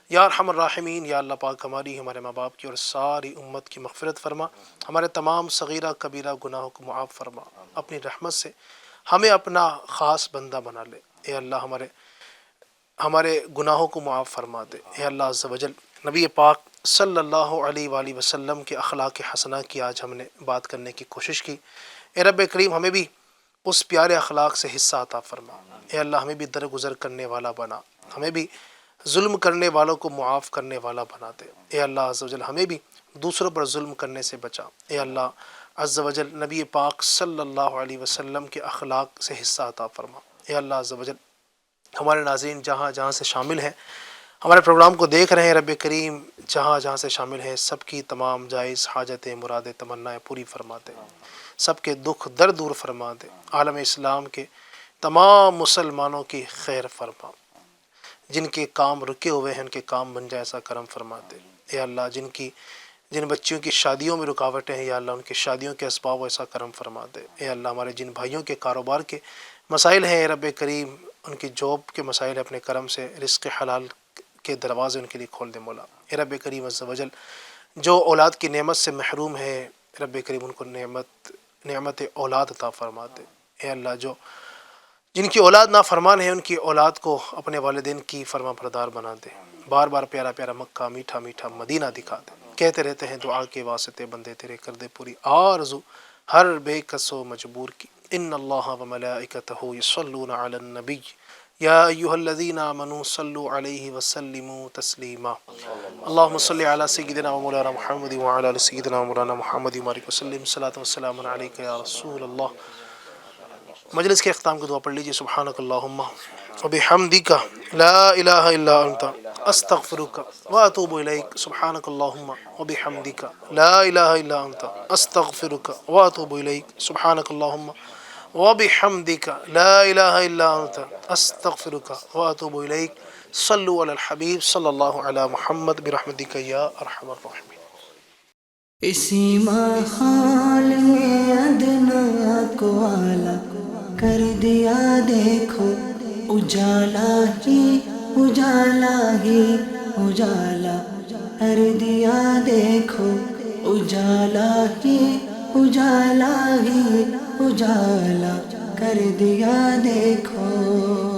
یا ارحم الراحمین, یا اللہ پاک ہماری, ہمارے ماں باپ کی اور ساری امت کی مغفرت فرما. ہمارے تمام صغیرہ کبیرہ گناہوں کو معاف فرما. اپنی رحمت سے ہمیں اپنا خاص بندہ بنا لے. اے اللہ ہمارے گناہوں کو معاف فرما دے. اے اللہ عز و جل, نبی پاک صلی اللہ علیہ وآلہ وسلم کے اخلاق حسنہ کی آج ہم نے بات کرنے کی کوشش کی. اے رب کریم ہمیں بھی اس پیارے اخلاق سے حصہ عطا فرما. اے اللہ ہمیں بھی درگزر کرنے والا بنا, ہمیں بھی ظلم کرنے والوں کو معاف کرنے والا بنا دے. اے اللہ عز و جل ہمیں بھی دوسروں پر ظلم کرنے سے بچا. اے اللہ عز و جل نبی پاک صلی اللہ علیہ وسلم کے اخلاق سے حصہ عطا فرما. اے اللہ عز و جل ہمارے ناظرین جہاں جہاں سے شامل ہیں ہمارے پروگرام کو دیکھ رہے ہیں رب کریم جہاں جہاں سے شامل ہیں سب کی تمام جائز حاجتیں مرادیں تمنائیں پوری فرما دے، سب کے دکھ درد دور فرما دے، عالم اسلام کے تمام مسلمانوں کی خیر فرما، جن کے کام رکے ہوئے ہیں ان کے کام بن جائے ایسا کرم فرما دے۔ اے اللہ جن بچیوں کی شادیوں میں رکاوٹیں ہیں یا اللہ ان کی شادیوں کے اسباب ایسا کرم فرما دے۔ اے اللہ ہمارے جن بھائیوں کے کاروبار کے مسائل ہیں رب کریم ان کی جاب کے مسائل اپنے کرم سے رزق حلال کے دروازے ان کے لیے کھول دے مولا۔ اے رب کریم عز و جل جو اولاد کی نعمت سے محروم ہے رب کریم ان کو نعمت اولاد عطا فرما دے۔ اے اللہ جن کی اولاد نافرمان ہے ان کی اولاد کو اپنے والدین کی فرما بردار بنا دے، بار بار پیارا پیارا مکہ میٹھا میٹھا مدینہ دکھا دے۔ کہتے رہتے ہیں دعا کے واسطے بندے تیرے کر دے پوری آرزو ہر بے کس و مجبور کی۔ ان اللہ و ملائکتہ یصلون علی النبی یا ایھا الذین آمنوا صلوا علیہ وسلموا تسلیما اللہم صل علی سیدنا و مولانا محمد وعلی آل سیدنا و مولانا محمد وبارک وسلم صلاۃ وسلام علیک یا رسول اللہ۔ مجلس کے اختتام کو دعا پڑھ لیجیے۔ سبحانک اللہم وبحمدک لا الہ الا انت استغفرک واتوب الیک۔ سبحانک اللہم وبحمدک لا الہ الا انت استغفرک واتوب الیک۔ سبحانک اللہم وبحمدک لا الہ الا انت استغفرک واتوب الیک۔ صلوا علی الحبیب صلی اللہ علی محمد برحمتک یا ارحم الراحمین۔ اسی محال میں ادنا کو اعلیٰ کر دیا دیکھو، اجالا ہی اجالا ہی اجالا کر دیا دیکھو، اجالا ہی اجالا ہی اجالا کر دیا دیکھو۔